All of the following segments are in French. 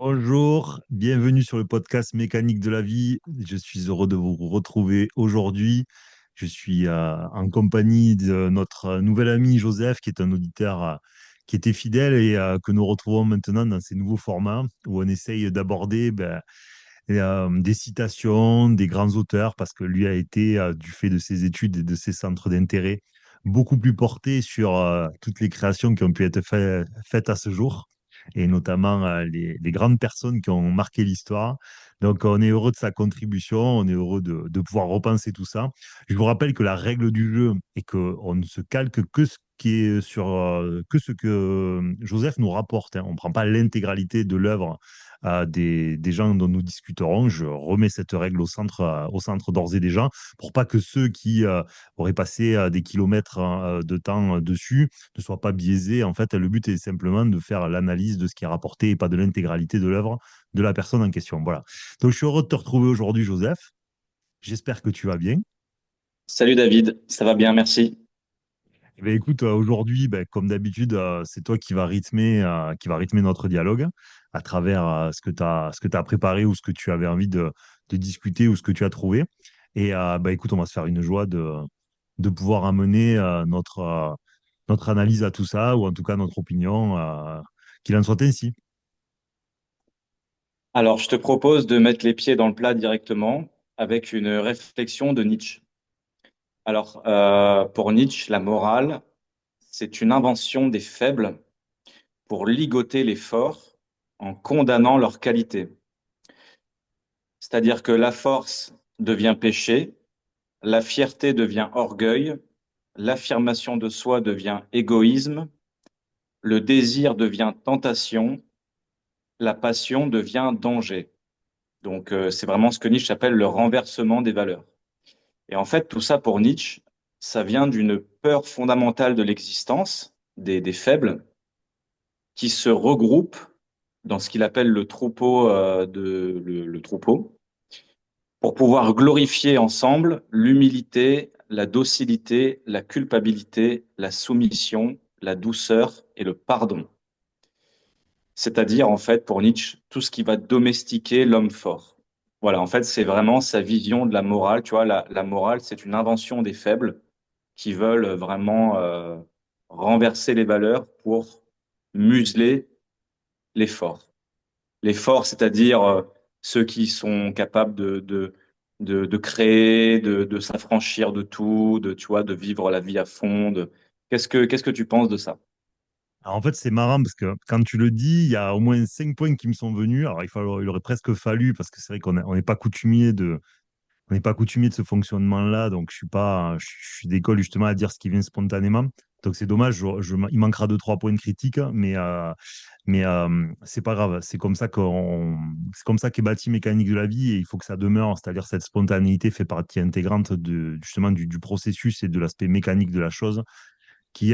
Bonjour, bienvenue sur le podcast Mécanique de la vie. Je suis heureux de vous retrouver aujourd'hui. Je suis en compagnie de notre nouvel ami Joseph, qui est un auditeur qui était fidèle et que nous retrouvons maintenant dans ces nouveaux formats où on essaye d'aborder des citations, des grands auteurs, parce que lui a été, du fait de ses études et de ses centres d'intérêt, beaucoup plus porté sur toutes les créations qui ont pu être faites à ce jour, et notamment les grandes personnes qui ont marqué l'histoire. Donc, on est heureux de sa contribution, on est heureux de pouvoir repenser tout ça. Je vous rappelle que la règle du jeu est qu'on ne se calque que ce qui est que ce que Joseph nous rapporte, hein. On ne prend pas l'intégralité de l'œuvre des gens dont nous discuterons. Je remets cette règle au centre d'ores et déjà, pour pas que ceux qui auraient passé des kilomètres de temps dessus ne soient pas biaisés. En fait, le but est simplement de faire l'analyse de ce qui est rapporté et pas de l'intégralité de l'œuvre de la personne en question. Voilà. Donc, je suis heureux de te retrouver aujourd'hui, Joseph. J'espère que tu vas bien. Salut David, ça va bien, merci. Eh bien, écoute, aujourd'hui, ben, comme d'habitude, c'est toi qui va rythmer notre dialogue à travers ce que tu as préparé ou ce que tu avais envie de discuter ou ce que tu as trouvé. Et ben, écoute, on va se faire une joie de pouvoir amener notre analyse à tout ça, ou en tout cas notre opinion, qu'il en soit ainsi. Alors, je te propose de mettre les pieds dans le plat directement avec une réflexion de Nietzsche. Alors, pour Nietzsche, la morale, c'est une invention des faibles pour ligoter les forts en condamnant leur qualité. C'est-à-dire que la force devient péché, la fierté devient orgueil, l'affirmation de soi devient égoïsme, le désir devient tentation, la passion devient danger. Donc, c'est vraiment ce que Nietzsche appelle le renversement des valeurs. Et en fait, tout ça pour Nietzsche, ça vient d'une peur fondamentale de l'existence, des faibles, qui se regroupent dans ce qu'il appelle le troupeau, le troupeau, pour pouvoir glorifier ensemble l'humilité, la docilité, la culpabilité, la soumission, la douceur et le pardon. C'est-à-dire, en fait, pour Nietzsche, tout ce qui va domestiquer l'homme fort. Voilà, en fait, c'est vraiment sa vision de la morale. Tu vois, la morale, c'est une invention des faibles qui veulent vraiment renverser les valeurs pour museler les forts. Les forts, c'est-à-dire ceux qui sont capables de créer, de s'affranchir de tout, tu vois, de vivre la vie à fond. Qu'est-ce que tu penses de ça? Alors, en fait, c'est marrant parce que quand tu le dis, il y a au moins 5 points qui me sont venus. Alors, il aurait presque fallu, parce que c'est vrai on n'est pas coutumier on n'est pas coutumier de ce fonctionnement-là, donc je suis d'école justement à dire ce qui vient spontanément. Donc c'est dommage, il manquera 2, 3 points de critique, mais c'est pas grave. C'est comme ça qu'est bâti Mécanique de la vie, et il faut que ça demeure. C'est-à-dire cette spontanéité fait partie intégrante justement du processus et de l'aspect mécanique de la chose, qui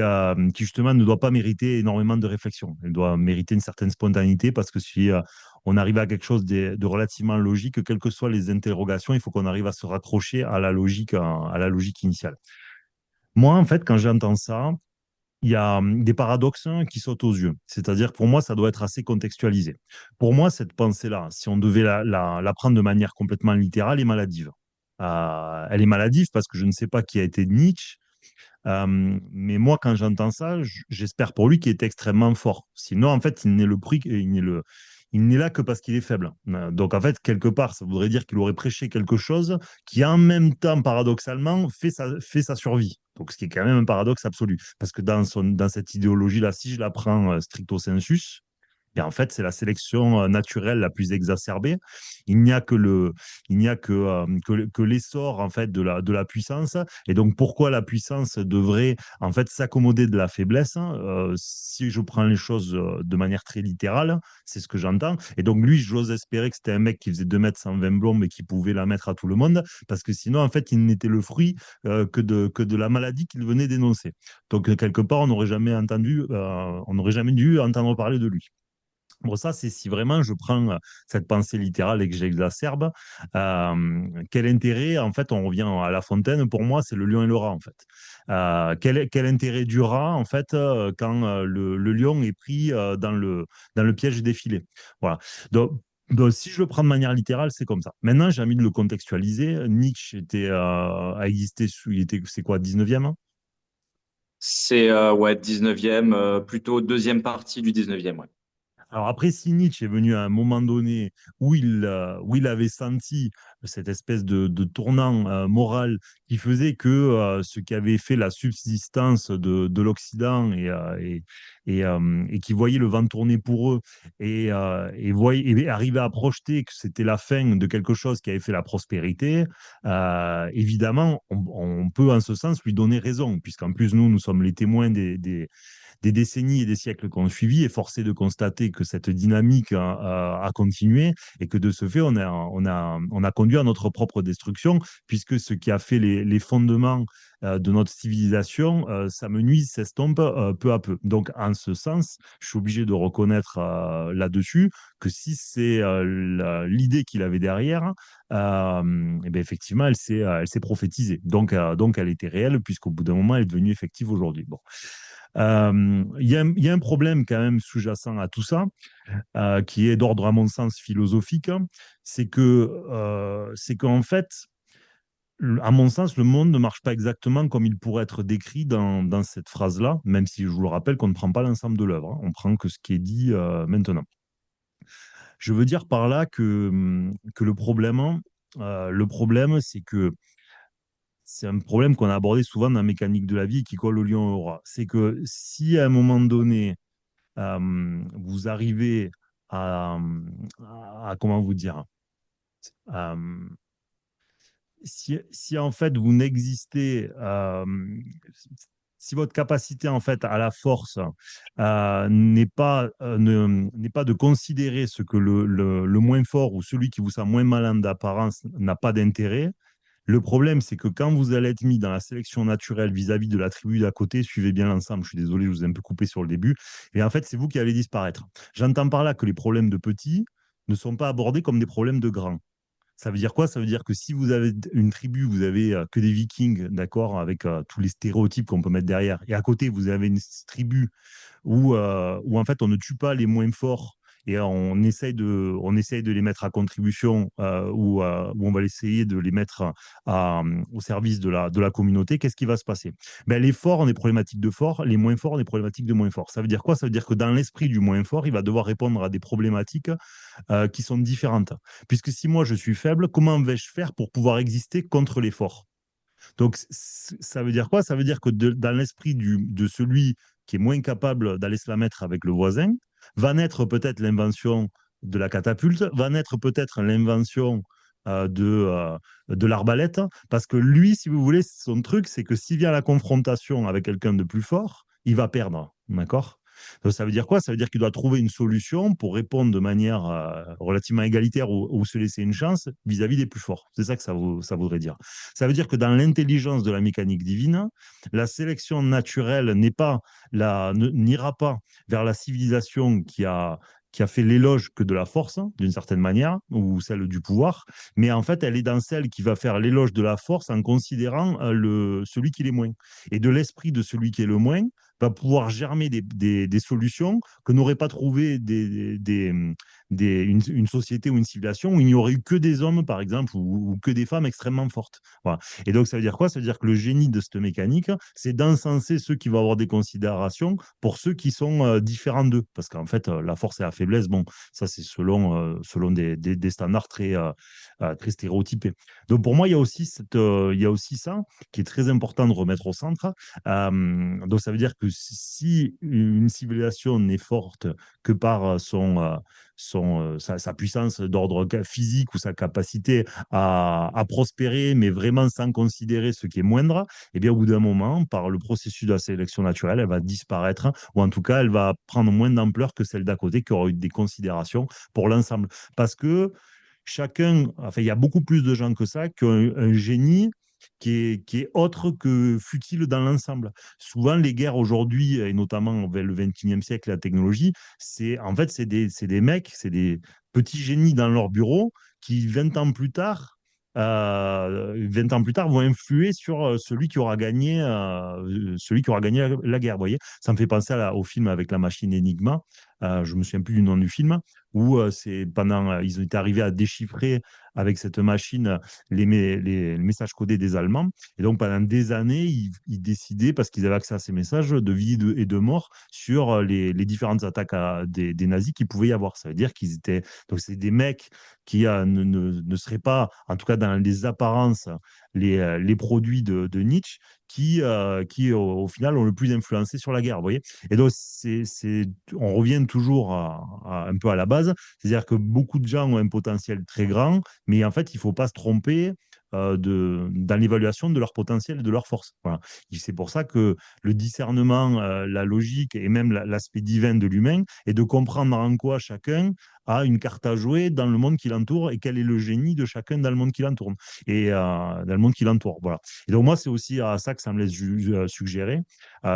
justement ne doit pas mériter énormément de réflexion. Elle doit mériter une certaine spontanéité, parce que si on arrive à quelque chose de relativement logique, quelles que soient les interrogations, il faut qu'on arrive à se raccrocher à la logique initiale. Moi, en fait, quand j'entends ça, il y a des paradoxes qui sautent aux yeux. C'est-à-dire, pour moi, ça doit être assez contextualisé. Pour moi, cette pensée-là, si on devait la prendre de manière complètement littérale, est maladive. Elle est maladive parce que je ne sais pas qui a été Nietzsche, mais moi, quand j'entends ça, j'espère pour lui qu'il est extrêmement fort. Sinon, en fait, il n'est là que parce qu'il est faible. Donc, en fait, quelque part, ça voudrait dire qu'il aurait prêché quelque chose qui, en même temps, paradoxalement, fait sa survie. Donc, ce qui est quand même un paradoxe absolu. Parce que dans cette idéologie-là, si je la prends stricto sensus, et en fait, c'est la sélection naturelle la plus exacerbée. Il n'y a que que l'essor en fait de la puissance. Et donc, pourquoi la puissance devrait en fait s'accommoder de la faiblesse, hein. Si je prends les choses de manière très littérale, c'est ce que j'entends. Et donc, lui, j'ose espérer que c'était un mec qui faisait 2 m 120 blondes et qui pouvait la mettre à tout le monde, parce que sinon, en fait, il n'était le fruit que de la maladie qu'il venait d'énoncer. Donc, quelque part, on n'aurait jamais dû entendre parler de lui. Bon, ça, c'est si vraiment je prends cette pensée littérale et que j'exacerbe. Quel intérêt, en fait, on revient à La Fontaine, pour moi, c'est le lion et le rat, en fait. Quel intérêt du rat, en fait, quand le lion est pris dans le piège des filets. Voilà. Donc, si je le prends de manière littérale, c'est comme ça. Maintenant, j'ai envie de le contextualiser. Nietzsche a existé c'est quoi, 19e, hein? C'est ouais, 19e, plutôt deuxième partie du 19e. Ouais. Alors après, si Nietzsche est venu à un moment donné où il avait senti cette espèce de tournant moral qui faisait que ce qui avait fait la subsistance de l'Occident et qui voyait le vent tourner pour eux et arrivait à projeter que c'était la fin de quelque chose qui avait fait la prospérité, évidemment, on peut en ce sens lui donner raison, puisqu'en plus, nous sommes les témoins des décennies et des siècles qui ont suivi, et forcé de constater que cette dynamique a continué et que de ce fait, on a conduit à notre propre destruction, puisque ce qui a fait les fondements de notre civilisation s'amenuise, s'estompe peu à peu. Donc, en ce sens, je suis obligé de reconnaître là-dessus que si c'est l'idée qu'il avait derrière, et bien effectivement, elle s'est prophétisée. Donc, elle était réelle, puisqu'au bout d'un moment, elle est devenue effective aujourd'hui. Bon. Il y a un problème quand même sous-jacent à tout ça, qui est d'ordre, à mon sens, philosophique, hein. C'est qu'en fait, à mon sens, le monde ne marche pas exactement comme il pourrait être décrit dans cette phrase-là, même si je vous le rappelle qu'on ne prend pas l'ensemble de l'œuvre, hein. On prend que ce qui est dit maintenant. Je veux dire par là que le problème, c'est que c'est un problème qu'on a abordé souvent dans la mécanique de la vie et qui colle au lion et au rat. C'est que si à un moment donné, vous arrivez à, comment vous dire, euh, si en fait vous n'existez, si votre capacité en fait à la force n'est pas de considérer ce que le moins fort ou celui qui vous sent moins malin d'apparence n'a pas d'intérêt. Le problème, c'est que quand vous allez être mis dans la sélection naturelle vis-à-vis de la tribu d'à côté, suivez bien l'ensemble. Je suis désolé, je vous ai un peu coupé sur le début. Et en fait, c'est vous qui allez disparaître. J'entends par là que les problèmes de petits ne sont pas abordés comme des problèmes de grands. Ça veut dire quoi? Ça veut dire que si vous avez une tribu, vous avez que des Vikings, d'accord, avec tous les stéréotypes qu'on peut mettre derrière, et à côté, vous avez une tribu où en fait on ne tue pas les moins forts et on essaye de les mettre à contribution ou on va essayer de les mettre au service de la communauté, qu'est-ce qui va se passer? Ben, les forts ont des problématiques de forts, les moins forts ont des problématiques de moins forts. Ça veut dire quoi? Ça veut dire que dans l'esprit du moins fort, il va devoir répondre à des problématiques qui sont différentes. Puisque si moi je suis faible, comment vais-je faire pour pouvoir exister contre les forts? Donc, ça veut dire quoi? Ça veut dire que dans l'esprit de celui qui est moins capable d'aller se la mettre avec le voisin, va naître peut-être l'invention de la catapulte, va naître peut-être l'invention de l'arbalète, parce que lui, si vous voulez, son truc, c'est que s'il vient à la confrontation avec quelqu'un de plus fort, il va perdre. D'accord? Donc, ça veut dire quoi? Ça veut dire qu'il doit trouver une solution pour répondre de manière relativement égalitaire ou se laisser une chance vis-à-vis des plus forts. C'est ça que ça voudrait dire. Ça veut dire que dans l'intelligence de la mécanique divine, la sélection naturelle n'ira pas vers la civilisation qui a fait l'éloge que de la force, hein, d'une certaine manière, ou celle du pouvoir, mais en fait, elle est dans celle qui va faire l'éloge de la force en considérant celui qui est moins. Et de l'esprit de celui qui est le moins va pouvoir germer des solutions que n'auraient pas trouvé une société ou une civilisation où il n'y aurait eu que des hommes, par exemple, ou que des femmes extrêmement fortes. Voilà. Et donc, ça veut dire quoi? Ça veut dire que le génie de cette mécanique, c'est d'encenser ceux qui vont avoir des considérations pour ceux qui sont différents d'eux. Parce qu'en fait, la force et la faiblesse, bon, ça, c'est selon des standards très stéréotypés. Donc, pour moi, il y a aussi ça qui est très important de remettre au centre. Donc, ça veut dire que si une civilisation n'est forte que par sa puissance d'ordre physique ou sa capacité à prospérer, mais vraiment sans considérer ce qui est moindre, eh bien, au bout d'un moment, par le processus de la sélection naturelle, elle va disparaître, ou en tout cas, elle va prendre moins d'ampleur que celle d'à côté qui aura eu des considérations pour l'ensemble. Parce que chacun, enfin, il y a beaucoup plus de gens que ça qui ont un génie qui est autre que futile dans l'ensemble. Souvent, les guerres aujourd'hui, et notamment vers le 21e siècle, la technologie, en fait, c'est des mecs, c'est des petits génies dans leur bureau qui, 20 ans plus tard, vont influer sur celui qui aura gagné la guerre. Vous voyez, ça me fait penser au film avec la machine Enigma. Je me souviens plus du nom du film, où ils ont été arrivés à déchiffrer avec cette machine les messages codés des Allemands. Et donc, pendant des années, ils décidaient, parce qu'ils avaient accès à ces messages, de vie et de mort sur les différentes attaques des nazis qu'il pouvait y avoir. Ça veut dire qu'ils étaient. Donc, c'est des mecs qui ne seraient pas, en tout cas dans les apparences, les produits de Nietzsche, qui au final, ont le plus influencé sur la guerre. Vous voyez. Et donc, on revient toujours un peu à la base, c'est-à-dire que beaucoup de gens ont un potentiel très grand, mais en fait, il ne faut pas se tromper dans l'évaluation de leur potentiel et de leur force. Voilà. Et c'est pour ça que le discernement, la logique et même l'aspect divin de l'humain est de comprendre en quoi chacun a une carte à jouer dans le monde qui l'entoure et quel est le génie de chacun dans le monde qui l'entoure. Dans le monde qui l'entoure. Voilà. Et donc, moi, c'est aussi à ça que ça me laisse suggérer.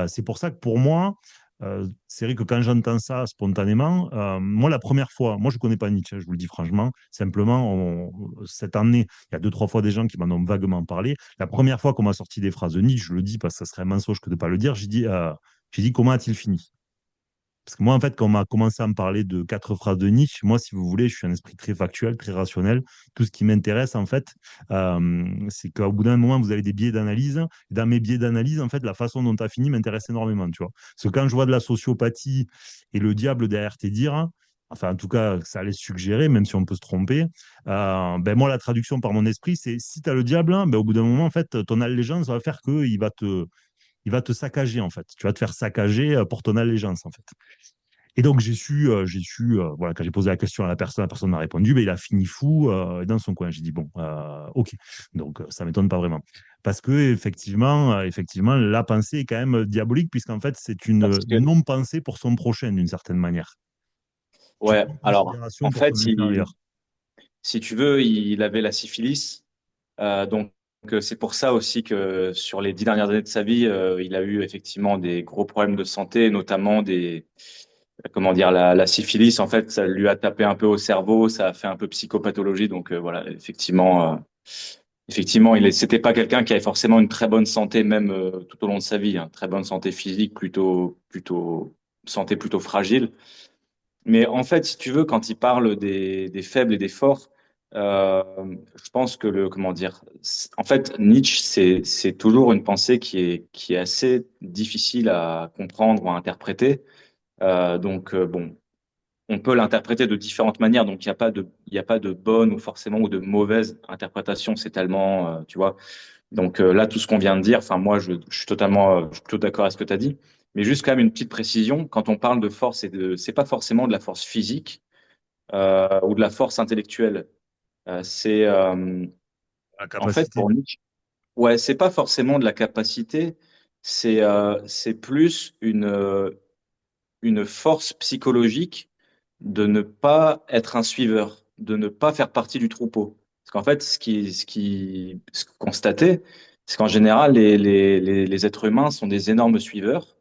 C'est pour ça que pour moi, c'est vrai que quand j'entends ça spontanément, moi, la première fois, moi, je ne connais pas Nietzsche, je vous le dis franchement. Simplement, cette année, il y a deux, trois fois des gens qui m'en ont vaguement parlé. La première fois qu'on m'a sorti des phrases de Nietzsche, je le dis parce que ça serait un mensonge que de ne pas le dire, j'ai dit comment a-t-il fini? Parce que moi, en fait, quand on m'a commencé à me parler de quatre phrases de Nietzsche, moi, si vous voulez, je suis un esprit très factuel, très rationnel. Tout ce qui m'intéresse, en fait, c'est qu'au bout d'un moment, vous avez des biais d'analyse. Et dans mes biais d'analyse, en fait, la façon dont tu as fini m'intéresse énormément, tu vois. Parce que quand je vois de la sociopathie et le diable derrière tes dires, enfin, en tout cas, ça laisse suggérer, même si on peut se tromper, ben moi, la traduction par mon esprit, c'est si tu as le diable, hein, ben, au bout d'un moment, en fait, ton allégeance va faire il va te saccager, en fait. Tu vas te faire saccager pour ton allégeance, en fait. Et donc, voilà, quand j'ai posé la personne m'a répondu, ben, il a fini fou dans son coin. J'ai dit, bon, ok. Donc, ça m'étonne pas vraiment. Parce que, effectivement, la pensée est quand même diabolique, puisqu'en fait, c'est Parce une que, non-pensée pour son prochain, d'une certaine manière. Tu ouais, prends alors, considération en pour fait, ton inférieur. si tu veux, il avait la syphilis. Donc, c'est pour ça aussi que sur les 10 dernières années de sa vie, il a eu effectivement des gros problèmes de santé, notamment comment dire, la syphilis. En fait, ça lui a tapé un peu au cerveau, ça a fait un peu psychopathologie. Donc, voilà, effectivement, c'était pas quelqu'un qui avait forcément une très bonne santé, même tout au long de sa vie, hein. Très bonne santé physique, santé plutôt fragile. Mais en fait, si tu veux, quand il parle des faibles et des forts, euh, je pense que comment dire, en fait, Nietzsche, c'est toujours une pensée qui est assez difficile à comprendre ou à interpréter. Bon, on peut l'interpréter de différentes manières. Donc, il y a pas de bonne ou forcément ou de mauvaise interprétation. C'est tellement, tu vois. Donc là, tout ce qu'on vient de dire, enfin moi, je suis je suis plutôt d'accord avec ce que tu as dit. Mais juste quand même une petite précision, quand on parle de force, c'est pas forcément de la force physique ou de la force intellectuelle. C'est La en fait capacité. pour Nietzsche, ouais, c'est pas forcément de la capacité, c'est plus une force psychologique de ne pas être un suiveur, de ne pas faire partie du troupeau. Parce qu'en fait, ce qu'on constatait, c'est qu'en général, les êtres humains sont des énormes suiveurs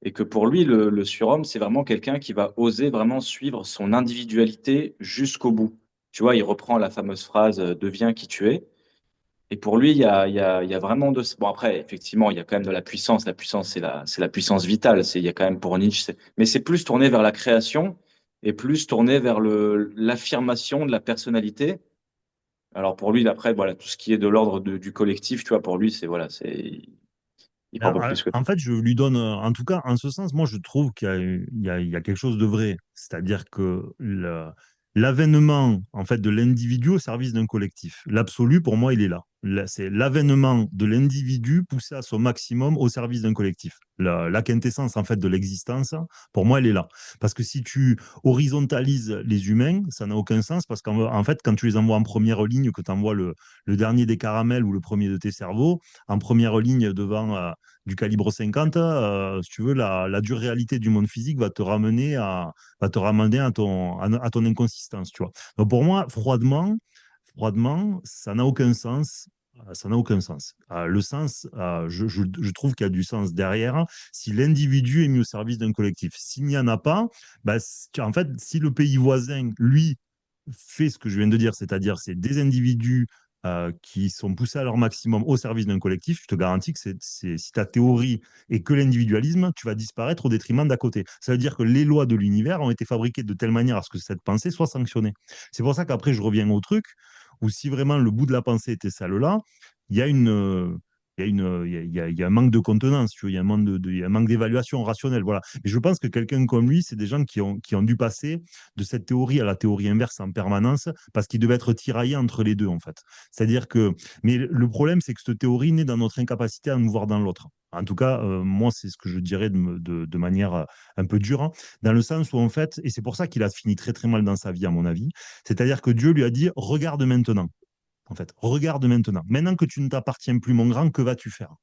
et que pour lui, le surhomme, c'est vraiment quelqu'un qui va oser vraiment suivre son individualité jusqu'au bout. Tu vois, il reprend la fameuse phrase deviens qui tu es. Et pour lui, il y a vraiment de... Bon, après, effectivement, il y a quand même de la puissance. La puissance, c'est la puissance vitale. Il y a quand même pour Nietzsche. Mais c'est plus tourné vers la création et plus tourné vers l'affirmation de la personnalité. Alors pour lui, après, voilà, tout ce qui est de l'ordre du collectif, tu vois, pour lui, voilà, il prend un peu plus que En ça. fait, je lui donne, en tout cas, en ce sens, moi, je trouve qu'il y a quelque chose de vrai. C'est-à-dire que l'avènement, en fait, de l'individu au service d'un collectif. L'absolu, pour moi, il est là. C'est l'avènement de l'individu poussé à son maximum au service d'un collectif. La quintessence, en fait, de l'existence, pour moi, elle est là. Parce que si tu horizontalises les humains, ça n'a aucun sens, parce qu'en fait, quand tu les envoies en première ligne, que tu envoies le dernier des caramels ou le premier de tes cerveaux, en première ligne devant du calibre 50, si tu veux, la dure réalité du monde physique va te ramener à ton inconsistance, tu vois. Donc pour moi, froidement, ça n'a aucun sens Ça n'a aucun sens. Le sens, je trouve qu'il y a du sens derrière si l'individu est mis au service d'un collectif. S'il n'y en a pas, bah, en fait, si le pays voisin, lui, fait ce que je viens de dire, c'est-à-dire c'est des individus qui sont poussés à leur maximum au service d'un collectif, je te garantis que si ta théorie est que l'individualisme, tu vas disparaître au détriment d'à côté. Ça veut dire que les lois de l'univers ont été fabriquées de telle manière à ce que cette pensée soit sanctionnée. C'est pour ça qu'après, je reviens au truc où si vraiment le bout de la pensée était celle-là, il y a une, il y a une, il y a un manque de contenance, tu vois, il y a un manque il y a un manque d'évaluation rationnelle, voilà. Et je pense que quelqu'un comme lui, c'est des gens qui ont dû passer de cette théorie à la théorie inverse en permanence parce qu'il devait être tiraillé entre les deux, en fait. C'est-à-dire que, mais le problème, c'est que cette théorie naît dans notre incapacité à nous voir dans l'autre. En tout cas, moi, c'est ce que je dirais de manière un peu dure, hein, dans le sens où, en fait, et c'est pour ça qu'il a fini très très mal dans sa vie, à mon avis, c'est-à-dire que Dieu lui a dit, regarde maintenant. En fait, regarde maintenant. Maintenant que tu ne t'appartiens plus, mon grand, que vas-tu faire?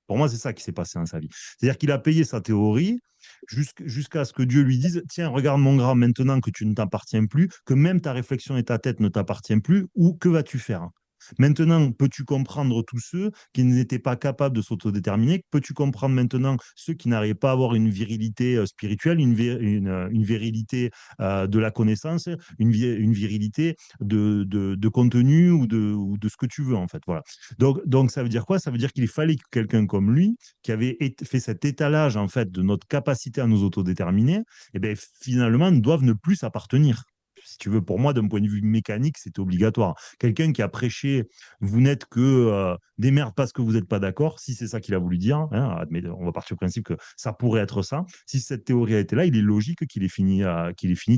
Pour moi, c'est ça qui s'est passé dans sa vie. C'est-à-dire qu'il a payé sa théorie jusqu'à ce que Dieu lui dise, tiens, regarde mon grand, maintenant que tu ne t'appartiens plus, que même ta réflexion et ta tête ne t'appartiennent plus, ou que vas-tu faire? Maintenant, peux-tu comprendre tous ceux qui n'étaient pas capables de s'autodéterminer? Peux-tu comprendre maintenant ceux qui n'arrivaient pas à avoir une virilité spirituelle, une virilité de la connaissance, une virilité de contenu ou de ce que tu veux, en fait. Voilà. Donc, ça veut dire quoi? Ça veut dire qu'il fallait que quelqu'un comme lui, qui avait fait cet étalage en fait de notre capacité à nous autodéterminer, et bien, finalement, doivent ne plus s'appartenir. Si tu veux, pour moi, d'un point de vue mécanique, c'était obligatoire. Quelqu'un qui a prêché, vous n'êtes que des merdes parce que vous n'êtes pas d'accord, si c'est ça qu'il a voulu dire, hein, on va partir du principe que ça pourrait être ça. Si cette théorie a été là, il est logique qu'il ait fini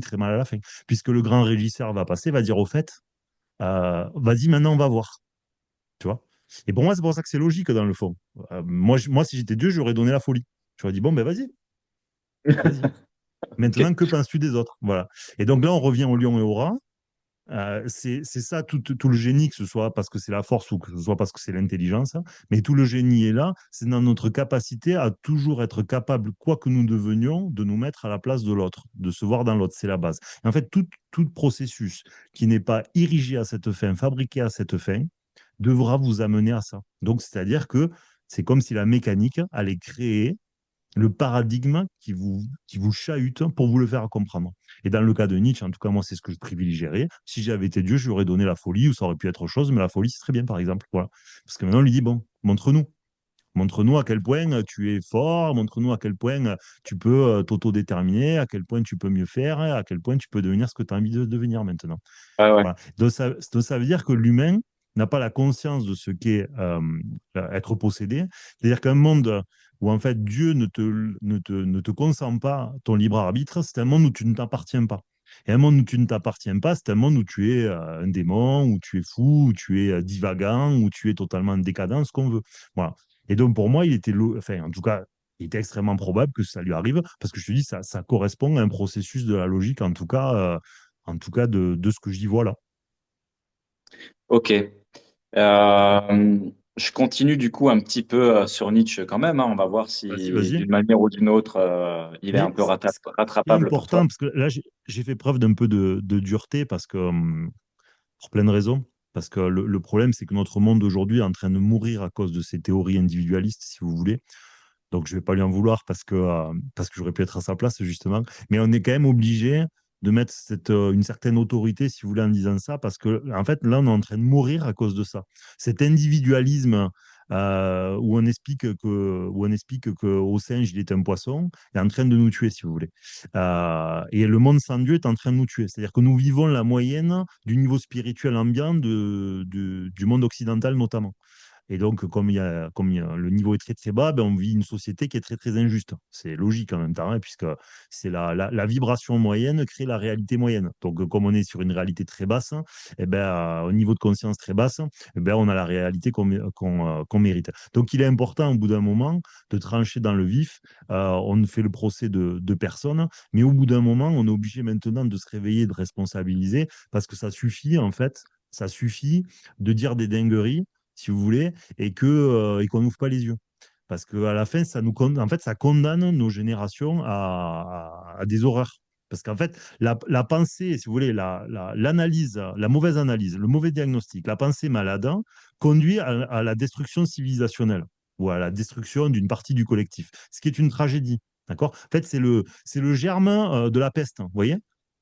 très mal à la fin. Puisque le grand régisseur va passer, va dire au fait, vas-y, maintenant, on va voir. Tu vois? Et pour moi, c'est pour ça que c'est logique dans le fond. Moi, si j'étais Dieu, j'aurais donné la folie. J'aurais dit, bon, ben vas-y, vas-y. Maintenant, Ok. que penses-tu des autres? Voilà. Et donc là, on revient au lion et au rat. C'est ça tout le génie, que ce soit parce que c'est la force ou que ce soit parce que c'est l'intelligence, hein. Mais tout le génie est là, c'est dans notre capacité à toujours être capable, quoi que nous devenions, de nous mettre à la place de l'autre, de se voir dans l'autre, c'est la base. Et en fait, tout processus qui n'est pas érigé à cette fin, fabriqué à cette fin, devra vous amener à ça. Donc, c'est-à-dire que c'est comme si la mécanique allait créer le paradigme qui vous chahute pour vous le faire comprendre. Et dans le cas de Nietzsche, en tout cas, moi, c'est ce que je privilégierais. Si j'avais été Dieu, je lui aurais donné la folie, ou ça aurait pu être autre chose, mais la folie, ce serait bien, par exemple. Voilà. Parce que maintenant, on lui dit, bon, montre-nous. Montre-nous à quel point tu es fort, montre-nous à quel point tu peux t'autodéterminer, à quel point tu peux mieux faire, à quel point tu peux devenir ce que tu as envie de devenir maintenant. Ouais, ouais. Voilà. Donc ça veut dire que l'humain n'a pas la conscience de ce qu'est être possédé. C'est-à-dire qu'un monde où en fait Dieu ne te consent pas ton libre arbitre, c'est un monde où tu ne t'appartiens pas. Et un monde où tu ne t'appartiens pas, c'est un monde où tu es un démon, où tu es fou, où tu es divagant, où tu es totalement décadent, ce qu'on veut. Voilà. Et donc pour moi, enfin, en tout cas, il était extrêmement probable que ça lui arrive, parce que je te dis, ça correspond à un processus de la logique, en tout cas de ce que j'y vois là. Ok. Je continue du coup un petit peu sur Nietzsche quand même, hein. On va voir Vas-y, si vas-y. d'une manière ou d'une autre, il est un Mais peu ce qui est rattrapable pour toi. important, parce que là, j'ai fait preuve d'un peu de dureté, parce que, pour plein de raisons. Parce que le problème, c'est que notre monde aujourd'hui est en train de mourir à cause de ces théories individualistes, si vous voulez. Donc, je ne vais pas lui en vouloir parce que j'aurais pu être à sa place, justement. Mais on est quand même obligé de mettre une certaine autorité, si vous voulez, en disant ça, parce que, en fait, là, on est en train de mourir à cause de ça. Cet individualisme où on explique que au singe, il est un poisson, est en train de nous tuer, si vous voulez. Et le monde sans Dieu est en train de nous tuer. C'est-à-dire que nous vivons la moyenne du niveau spirituel ambiant du monde occidental, notamment. Et donc, le niveau est très très bas, ben, on vit une société qui est très très injuste. C'est logique en même temps, hein, puisque c'est la vibration moyenne crée la réalité moyenne. Donc, comme on est sur une réalité très basse, eh ben, au niveau de conscience très basse, eh ben, on a la réalité qu'on mérite. Donc, il est important au bout d'un moment de trancher dans le vif. On fait le procès de personne, mais au bout d'un moment, on est obligé maintenant de se réveiller, de responsabiliser, parce que ça suffit, en fait, ça suffit de dire des dingueries si vous voulez, et qu'on n'ouvre pas les yeux. Parce qu'à la fin, en fait, ça condamne nos générations à des horreurs. Parce qu'en fait, la pensée, si vous voulez, l'analyse, la mauvaise analyse, le mauvais diagnostic, la pensée malade hein, conduit à la destruction civilisationnelle ou à la destruction d'une partie du collectif, ce qui est une tragédie. D'accord? En fait, c'est le germe de la peste, hein, vous voyez?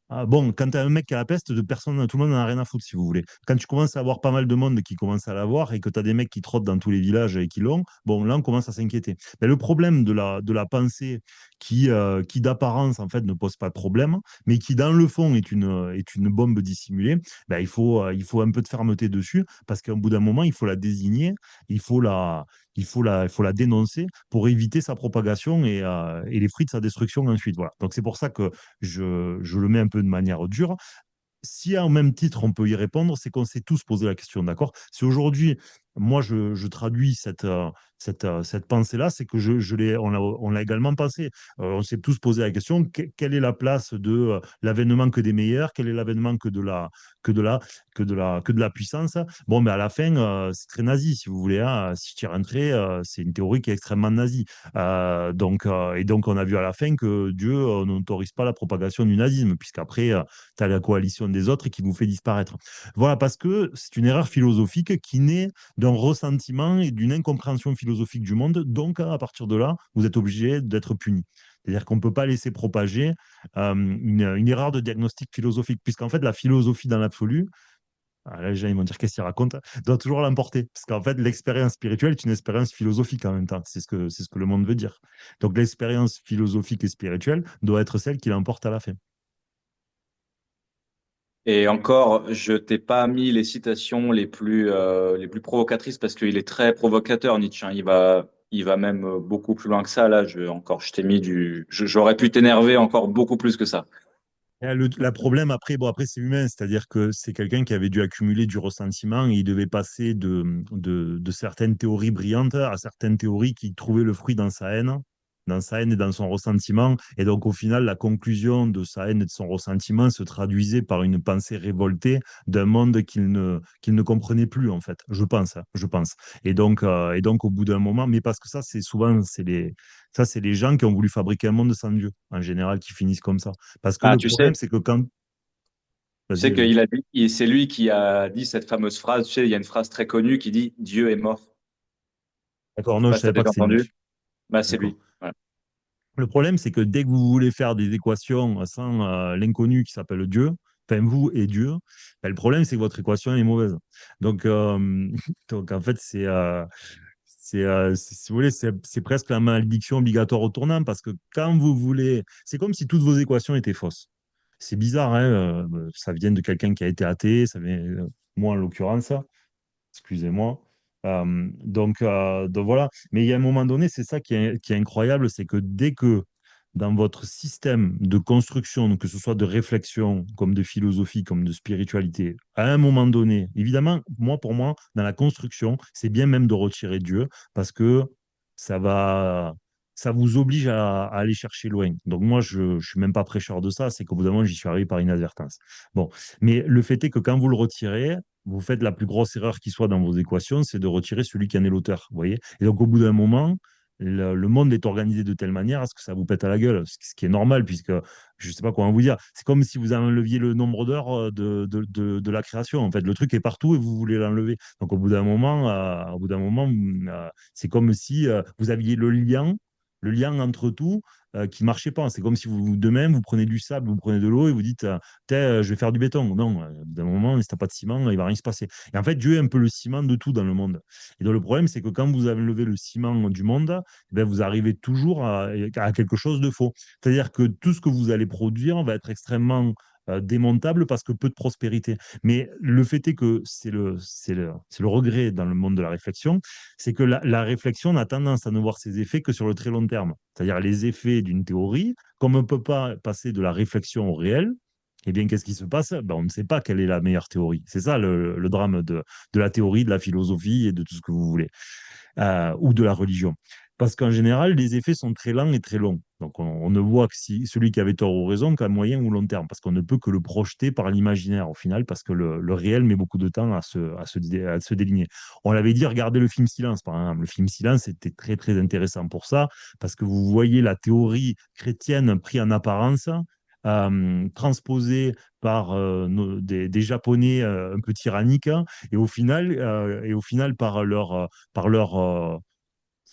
Ah, bon, quand tu as un mec qui a la peste, de personne, tout le monde n'en a rien à foutre, si vous voulez. Quand tu commences à avoir pas mal de monde qui commence à l'avoir et que tu as des mecs qui trottent dans tous les villages et qui l'ont, bon, là, on commence à s'inquiéter. Mais le problème de la pensée qui d'apparence, en fait, ne pose pas de problème, mais qui, dans le fond, est une bombe dissimulée, ben, il faut un peu de fermeté dessus parce qu'au bout d'un moment, il faut la désigner, il faut la, il faut la dénoncer pour éviter sa propagation et les fruits de sa destruction ensuite. Voilà. Donc, c'est pour ça que je le mets un peu de manière dure. Si en même titre on peut y répondre, c'est qu'on s'est tous posé la question, d'accord? Si aujourd'hui, moi, je traduis cette pensée-là, c'est que on l'a également pensé. On s'est tous posé la question, quelle est la place de l'avènement que des meilleurs, quel est l'avènement que de la, que de la puissance? Bon, mais à la fin, c'est très nazi, si vous voulez, hein. Si je tire un trait, c'est une théorie qui est extrêmement nazie. Et donc, on a vu à la fin que Dieu n'autorise pas la propagation du nazisme, puisqu'après, tu as la coalition des autres qui vous fait disparaître. Voilà, parce que c'est une erreur philosophique qui naît d'un ressentiment et d'une incompréhension philosophique du monde. Donc, à partir de là, vous êtes obligé d'être puni. C'est-à-dire qu'on ne peut pas laisser propager une erreur de diagnostic philosophique, puisqu'en fait, la philosophie dans l'absolu, là, les gens ils vont dire qu'est-ce qu'ils racontent, doit toujours l'emporter. Parce qu'en fait, l'expérience spirituelle est une expérience philosophique en même temps. C'est ce que le monde veut dire. Donc, l'expérience philosophique et spirituelle doit être celle qui l'emporte à la fin. Et encore, je t'ai pas mis les citations les plus provocatrices parce qu'il est très provocateur, Nietzsche, hein. Il va même beaucoup plus loin que ça. Là, je t'ai mis j'aurais pu t'énerver encore beaucoup plus que ça. Le problème après, bon après c'est humain, c'est-à-dire que c'est quelqu'un qui avait dû accumuler du ressentiment et il devait passer de certaines théories brillantes à certaines théories qui trouvaient le fruit dans sa haine et dans son ressentiment. Et donc au final, la conclusion de sa haine et de son ressentiment se traduisait par une pensée révoltée d'un monde qu'il ne comprenait plus en fait. Je pense, hein, je pense. Et donc au bout d'un moment, mais parce que ça c'est souvent c'est les gens qui ont voulu fabriquer un monde sans Dieu en général qui finissent comme ça. Parce que Ah, le problème, c'est que quand. tu Vas-y, sais vas-y. qu'il a dit, c'est lui qui a dit cette fameuse phrase. Tu sais, il y a une phrase très connue qui dit Dieu est mort. D'accord, Je sais non, je pas ne si tu as savais pas déjà que c'était entendu. Nietzsche. Bah, c'est D'accord. lui. Voilà. Le problème, c'est que dès que vous voulez faire des équations sans l'inconnu qui s'appelle Dieu, enfin vous et Dieu, ben, le problème, c'est que votre équation est mauvaise. Donc, donc en fait, si vous voulez, c'est presque la malédiction obligatoire au tournant parce que quand vous voulez, c'est comme si toutes vos équations étaient fausses. C'est bizarre, hein, ça vient de quelqu'un qui a été athée, ça vient, moi en l'occurrence. Excusez-moi. Donc voilà. Mais il y a un moment donné, c'est ça qui est incroyable, c'est que dès que dans votre système de construction, donc que ce soit de réflexion, comme de philosophie, comme de spiritualité, à un moment donné, évidemment, pour moi, dans la construction, c'est bien même de retirer Dieu parce que ça va, ça vous oblige à aller chercher loin. Donc moi, je ne suis même pas prêcheur de ça, c'est qu'au bout d'un moment, j'y suis arrivé par inadvertance. Bon, mais le fait est que quand vous le retirez, vous faites la plus grosse erreur qui soit dans vos équations, c'est de retirer celui qui en est l'auteur. Vous voyez? Et donc, au bout d'un moment, le monde est organisé de telle manière à ce que ça vous pète à la gueule, ce qui est normal, puisque je ne sais pas comment vous dire. C'est comme si vous enleviez le nombre d'heures de la création. En fait, le truc est partout et vous voulez l'enlever. Donc, au bout d'un moment, c'est comme si vous aviez le lien entre tout qui marchait pas. C'est comme si demain, vous prenez du sable, vous prenez de l'eau et vous dites, je vais faire du béton. Non, d'un moment, si tu n'as pas de ciment, il va rien se passer. Et en fait, Dieu est un peu le ciment de tout dans le monde. Et donc, le problème, c'est que quand vous avez levé le ciment du monde, eh bien, vous arrivez toujours à quelque chose de faux. C'est-à-dire que tout ce que vous allez produire va être extrêmement démontable parce que peu de prospérité. Mais le fait est que c'est le regret dans le monde de la réflexion, c'est que la réflexion n'a tendance à ne voir ses effets que sur le très long terme. C'est-à-dire les effets d'une théorie, comme on ne peut pas passer de la réflexion au réel, eh bien, qu'est-ce qui se passe? Ben, on ne sait pas quelle est la meilleure théorie. C'est ça le drame de la théorie, de la philosophie et de tout ce que vous voulez, ou de la religion. Parce qu'en général, les effets sont très lents et très longs. Donc, on ne voit que si celui qui avait tort ou raison qu'à moyen ou long terme, parce qu'on ne peut que le projeter par l'imaginaire au final, parce que le réel met beaucoup de temps à se déligner. On l'avait dit, regardez le film Silence, par exemple. Le film Silence était très, très intéressant pour ça, parce que vous voyez la théorie chrétienne prise en apparence, transposée par des Japonais un peu tyranniques, hein, et au final par leur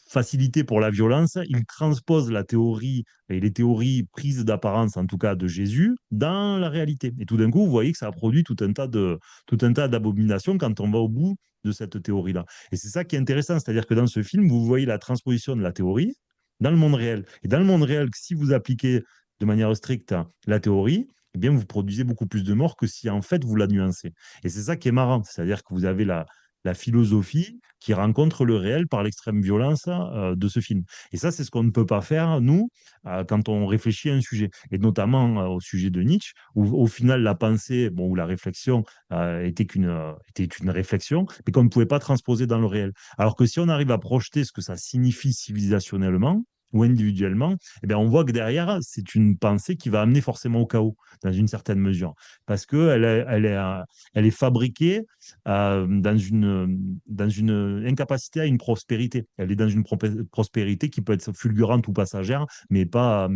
facilité pour la violence, ils transposent la théorie et les théories prises d'apparence, en tout cas de Jésus, dans la réalité. Et tout d'un coup, vous voyez que ça a produit tout un tas d'abominations quand on va au bout de cette théorie-là. Et c'est ça qui est intéressant, c'est-à-dire que dans ce film, vous voyez la transposition de la théorie dans le monde réel. Et dans le monde réel, si vous appliquez de manière stricte la théorie, eh bien, vous produisez beaucoup plus de morts que si en fait vous la nuancez. Et c'est ça qui est marrant, c'est-à-dire que vous avez la philosophie qui rencontre le réel par l'extrême violence de ce film. Et ça, c'est ce qu'on ne peut pas faire, nous, quand on réfléchit à un sujet, et notamment au sujet de Nietzsche, où au final, la pensée, bon, ou la réflexion était une réflexion, mais qu'on ne pouvait pas transposer dans le réel. Alors que si on arrive à projeter ce que ça signifie civilisationnellement, ou individuellement, eh bien, on voit que derrière, c'est une pensée qui va amener forcément au chaos, dans une certaine mesure. Parce elle est fabriquée dans une incapacité à une prospérité. Elle est dans une prospérité qui peut être fulgurante ou passagère, mais pas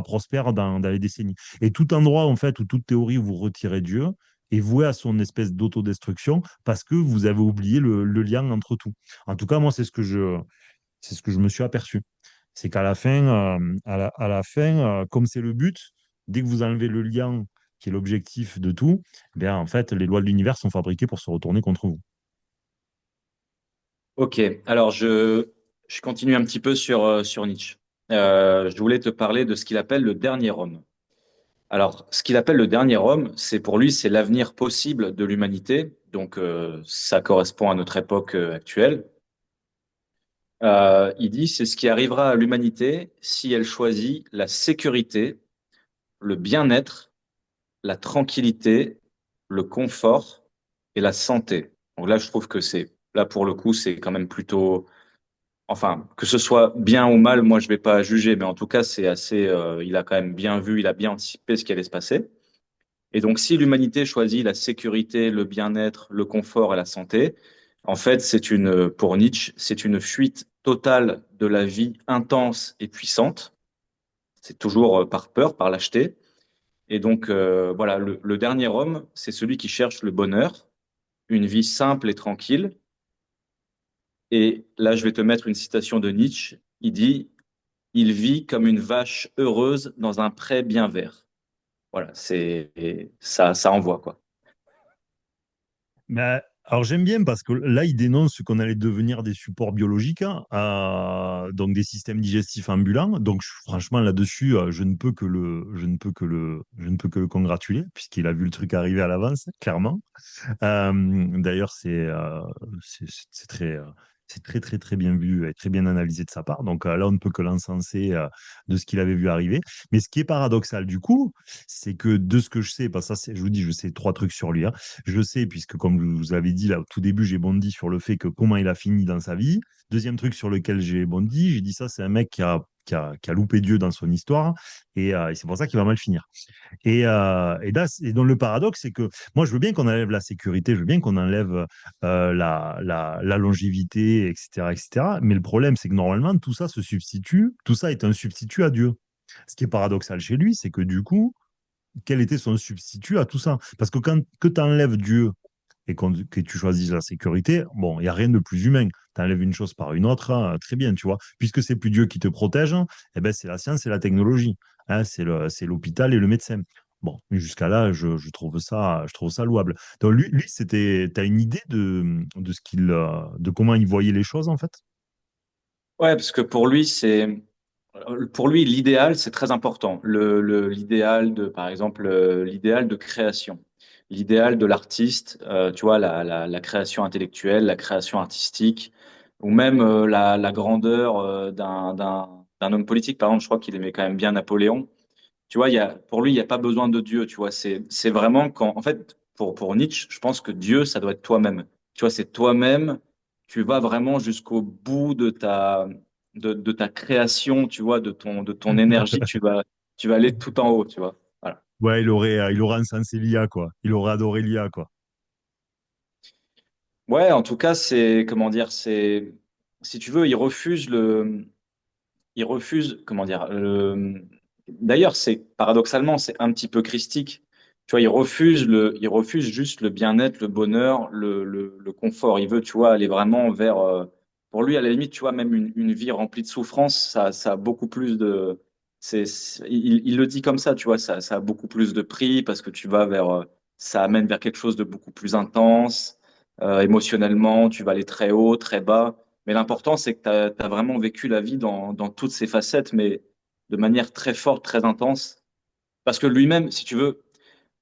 prospère dans les décennies. Et tout endroit, en fait, où toute théorie où vous retirez Dieu est voué à son espèce d'autodestruction parce que vous avez oublié le lien entre tout. En tout cas, moi, c'est ce que je me suis aperçu. C'est qu'à la fin, à la fin comme c'est le but, dès que vous enlevez le lien qui est l'objectif de tout, eh bien, en fait, les lois de l'univers sont fabriquées pour se retourner contre vous. Ok, alors je continue un petit peu sur Nietzsche. Je voulais te parler de ce qu'il appelle le dernier homme. Alors, ce qu'il appelle le dernier homme, c'est pour lui, c'est l'avenir possible de l'humanité. Donc, ça correspond à notre époque actuelle. Il dit, c'est ce qui arrivera à l'humanité si elle choisit la sécurité, le bien-être, la tranquillité, le confort et la santé. Donc là, je trouve que là pour le coup, c'est quand même plutôt, enfin, que ce soit bien ou mal, moi je vais pas juger, mais en tout cas, c'est assez, il a quand même bien vu, il a bien anticipé ce qui allait se passer. Et donc, si l'humanité choisit la sécurité, le bien-être, le confort et la santé, en fait, pour Nietzsche, c'est une fuite totale de la vie intense et puissante. C'est toujours par peur, par lâcheté. Et donc, voilà, le dernier homme, c'est celui qui cherche le bonheur, une vie simple et tranquille. Et là, je vais te mettre une citation de Nietzsche. Il dit, il vit comme une vache heureuse dans un pré bien vert. Voilà, ça envoie, quoi. Mais, alors j'aime bien parce que là, il dénonce ce qu'on allait devenir des supports biologiques, hein, donc des systèmes digestifs ambulants. Donc franchement, là-dessus, je ne peux que le congratuler puisqu'il a vu le truc arriver à l'avance, clairement. D'ailleurs, c'est très, c'est très, très, très bien vu et très bien analysé de sa part. Donc là, on ne peut que l'encenser de ce qu'il avait vu arriver. Mais ce qui est paradoxal, du coup, c'est que de ce que je sais, parce que ça, je vous dis, je sais trois trucs sur lui, hein. Je sais, puisque comme je vous avais dit là au tout début, j'ai bondi sur le fait que comment il a fini dans sa vie. Deuxième truc sur lequel j'ai bondi, j'ai dit ça, c'est un mec qui a loupé Dieu dans son histoire et c'est pour ça qu'il va mal finir. Et donc le paradoxe, c'est que moi, je veux bien qu'on enlève la sécurité, je veux bien qu'on enlève la longévité, etc., etc. Mais le problème, c'est que normalement, tout ça est un substitut à Dieu. Ce qui est paradoxal chez lui, c'est que du coup, quel était son substitut à tout ça? Parce que quand que tu enlèves Dieu et que tu choisis la sécurité, bon, il n'y a rien de plus humain. Tu enlèves une chose par une autre, hein, très bien, tu vois. Puisque c'est plus Dieu qui te protège, hein, eh ben, c'est la science et la technologie. Hein, c'est l'hôpital et le médecin. Bon, mais jusqu'à là, je trouve ça louable. Donc lui tu as une idée de comment il voyait les choses, en fait? Ouais, parce que pour lui, l'idéal, c'est très important. L'idéal par exemple, l'idéal de création, l'idéal de l'artiste, tu vois, la création intellectuelle, la création artistique, ou même la grandeur d'un homme politique. Par exemple, je crois qu'il aimait quand même bien Napoléon. Tu vois, pour lui, il n'y a pas besoin de Dieu. Tu vois, c'est vraiment en fait, pour Nietzsche, je pense que Dieu, ça doit être toi-même. Tu vois, c'est toi-même. Tu vas vraiment jusqu'au bout de ta création, tu vois, de ton énergie. Tu vas aller tout en haut, tu vois. Voilà. Ouais, il aurait encensé l'IA, quoi. Il aurait adoré l'IA, quoi. Ouais, en tout cas, comment dire, si tu veux, il refuse, comment dire, D'ailleurs, c'est paradoxalement, c'est un petit peu christique. Tu vois, il refuse juste le bien-être, le bonheur, le confort. Il veut, tu vois, aller vraiment vers, pour lui, à la limite, tu vois, même une vie remplie de souffrance, ça a beaucoup plus de, il le dit comme ça, tu vois, ça a beaucoup plus de prix parce que tu vas vers, ça amène vers quelque chose de beaucoup plus intense, émotionnellement, tu vas aller très haut, très bas. Mais l'important, c'est que tu as vraiment vécu la vie dans toutes ses facettes, mais de manière très forte, très intense. Parce que lui-même, si tu veux,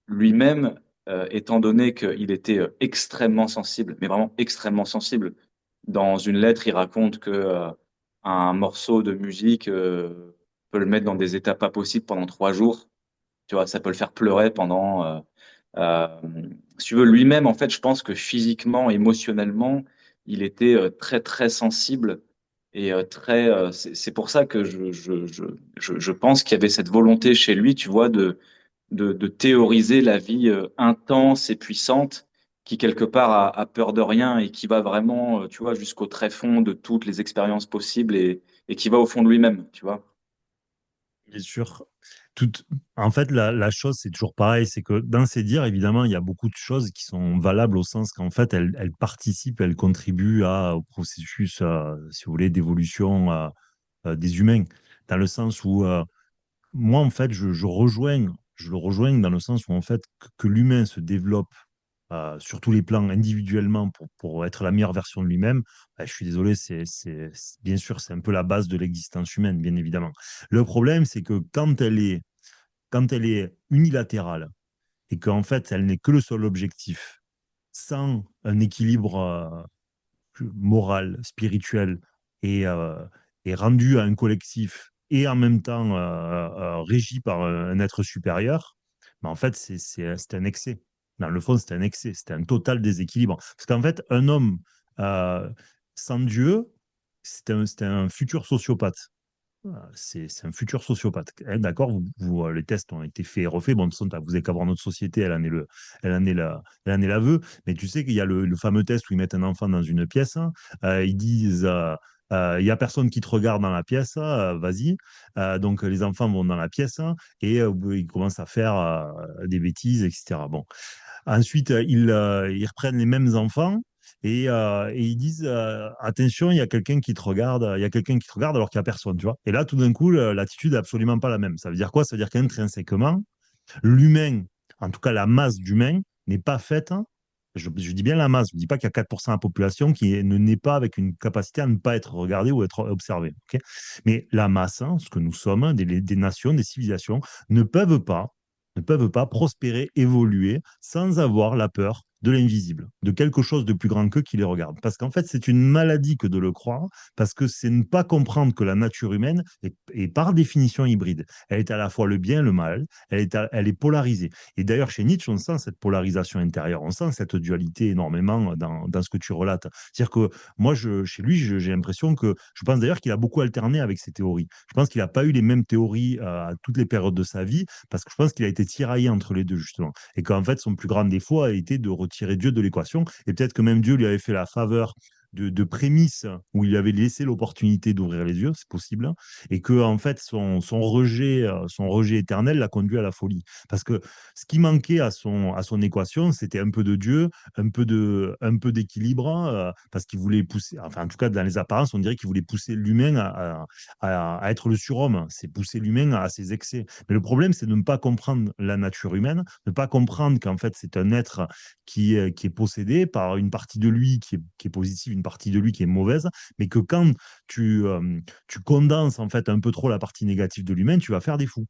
lui-même, étant donné qu'il était extrêmement sensible, mais vraiment extrêmement sensible, dans une lettre, il raconte que un morceau de musique peut le mettre dans des états pas possibles pendant 3 jours. Tu vois, ça peut le faire pleurer pendant. Euh, Si tu veux, lui-même, en fait, je pense que physiquement, émotionnellement, il était très, très sensible et très. C'est pour ça que je pense qu'il y avait cette volonté chez lui, tu vois, de théoriser la vie intense et puissante qui, quelque part, a peur de rien et qui va vraiment, tu vois, jusqu'au tréfond de toutes les expériences possibles et qui va au fond de lui-même, tu vois. Bien sûr. Tout... En fait, la chose, c'est toujours pareil, c'est que dans ces dires, évidemment, il y a beaucoup de choses qui sont valables au sens qu'en fait, elles participent, elles contribuent au processus, si vous voulez, d'évolution des humains. Dans le sens où, moi, en fait, je le rejoins dans le sens où, en fait, que l'humain se développe sur tous les plans individuellement pour être la meilleure version de lui-même, je suis désolé, bien sûr, c'est un peu la base de l'existence humaine, bien évidemment. Le problème, c'est que quand elle est unilatérale et qu'en fait, elle n'est que le seul objectif, sans un équilibre moral, spirituel et rendu à un collectif et en même temps régi par un être supérieur, mais en fait, c'est un excès. Dans le fond, c'est un excès, c'est un total déséquilibre. Parce qu'en fait, un homme euh, sans Dieu, c'est un futur sociopathe. C'est un futur sociopathe. D'accord, les tests ont été faits et refaits. Bon, de toute façon, vous n'avez qu'à voir notre société, elle en est l'aveu. Mais tu sais qu'il y a le fameux test où ils mettent un enfant dans une pièce. Hein. Ils disent il n'y a personne qui te regarde dans la pièce, vas-y. Donc, les enfants vont dans la pièce hein, et ils commencent à faire des bêtises, etc. Bon. Ensuite, ils reprennent les mêmes enfants et ils disent attention, il y a quelqu'un qui te regarde, il y a quelqu'un qui te regarde alors qu'il n'y a personne, tu vois. Et là, tout d'un coup, l'attitude est absolument pas la même. Ça veut dire quoi? Ça veut dire qu'intrinsèquement, l'humain, en tout cas la masse d'humains, n'est pas faite. Hein. Je dis bien la masse, je ne dis pas qu'il y a 4% de la population ne naît pas avec une capacité à ne pas être regardée ou être observée. Ok. Mais la masse, hein, ce que nous sommes, hein, des nations, des civilisations, ne peuvent pas, ne peuvent pas prospérer, évoluer sans avoir la peur de l'invisible, de quelque chose de plus grand qu'eux qui les regarde. Parce qu'en fait, c'est une maladie que de le croire, parce que c'est ne pas comprendre que la nature humaine est par définition hybride. Elle est à la fois le bien et le mal, elle est polarisée. Et d'ailleurs, chez Nietzsche, on sent cette polarisation intérieure, on sent cette dualité énormément dans ce que tu relates. C'est-à-dire que moi, chez lui, j'ai l'impression que, je pense d'ailleurs qu'il a beaucoup alterné avec ses théories. Je pense qu'il n'a pas eu les mêmes théories à toutes les périodes de sa vie, parce que je pense qu'il a été tiraillé entre les deux, justement. Et qu'en fait, son plus grand défaut a été de retirer Dieu de l'équation. Et peut-être que même Dieu lui avait fait la faveur de prémices où il avait laissé l'opportunité d'ouvrir les yeux, c'est possible, hein, et que en fait son rejet éternel l'a conduit à la folie. Parce que ce qui manquait à son équation, c'était un peu de Dieu, un peu d'équilibre, parce qu'il voulait pousser, enfin en tout cas dans les apparences, on dirait qu'il voulait pousser l'humain à être le surhomme, c'est pousser l'humain à ses excès. Mais le problème, c'est de ne pas comprendre la nature humaine, de ne pas comprendre qu'en fait c'est un être qui est possédé par une partie de lui qui est positive, une partie de lui qui est mauvaise, mais que quand tu condenses en fait un peu trop la partie négative de l'humain, tu vas faire des fous.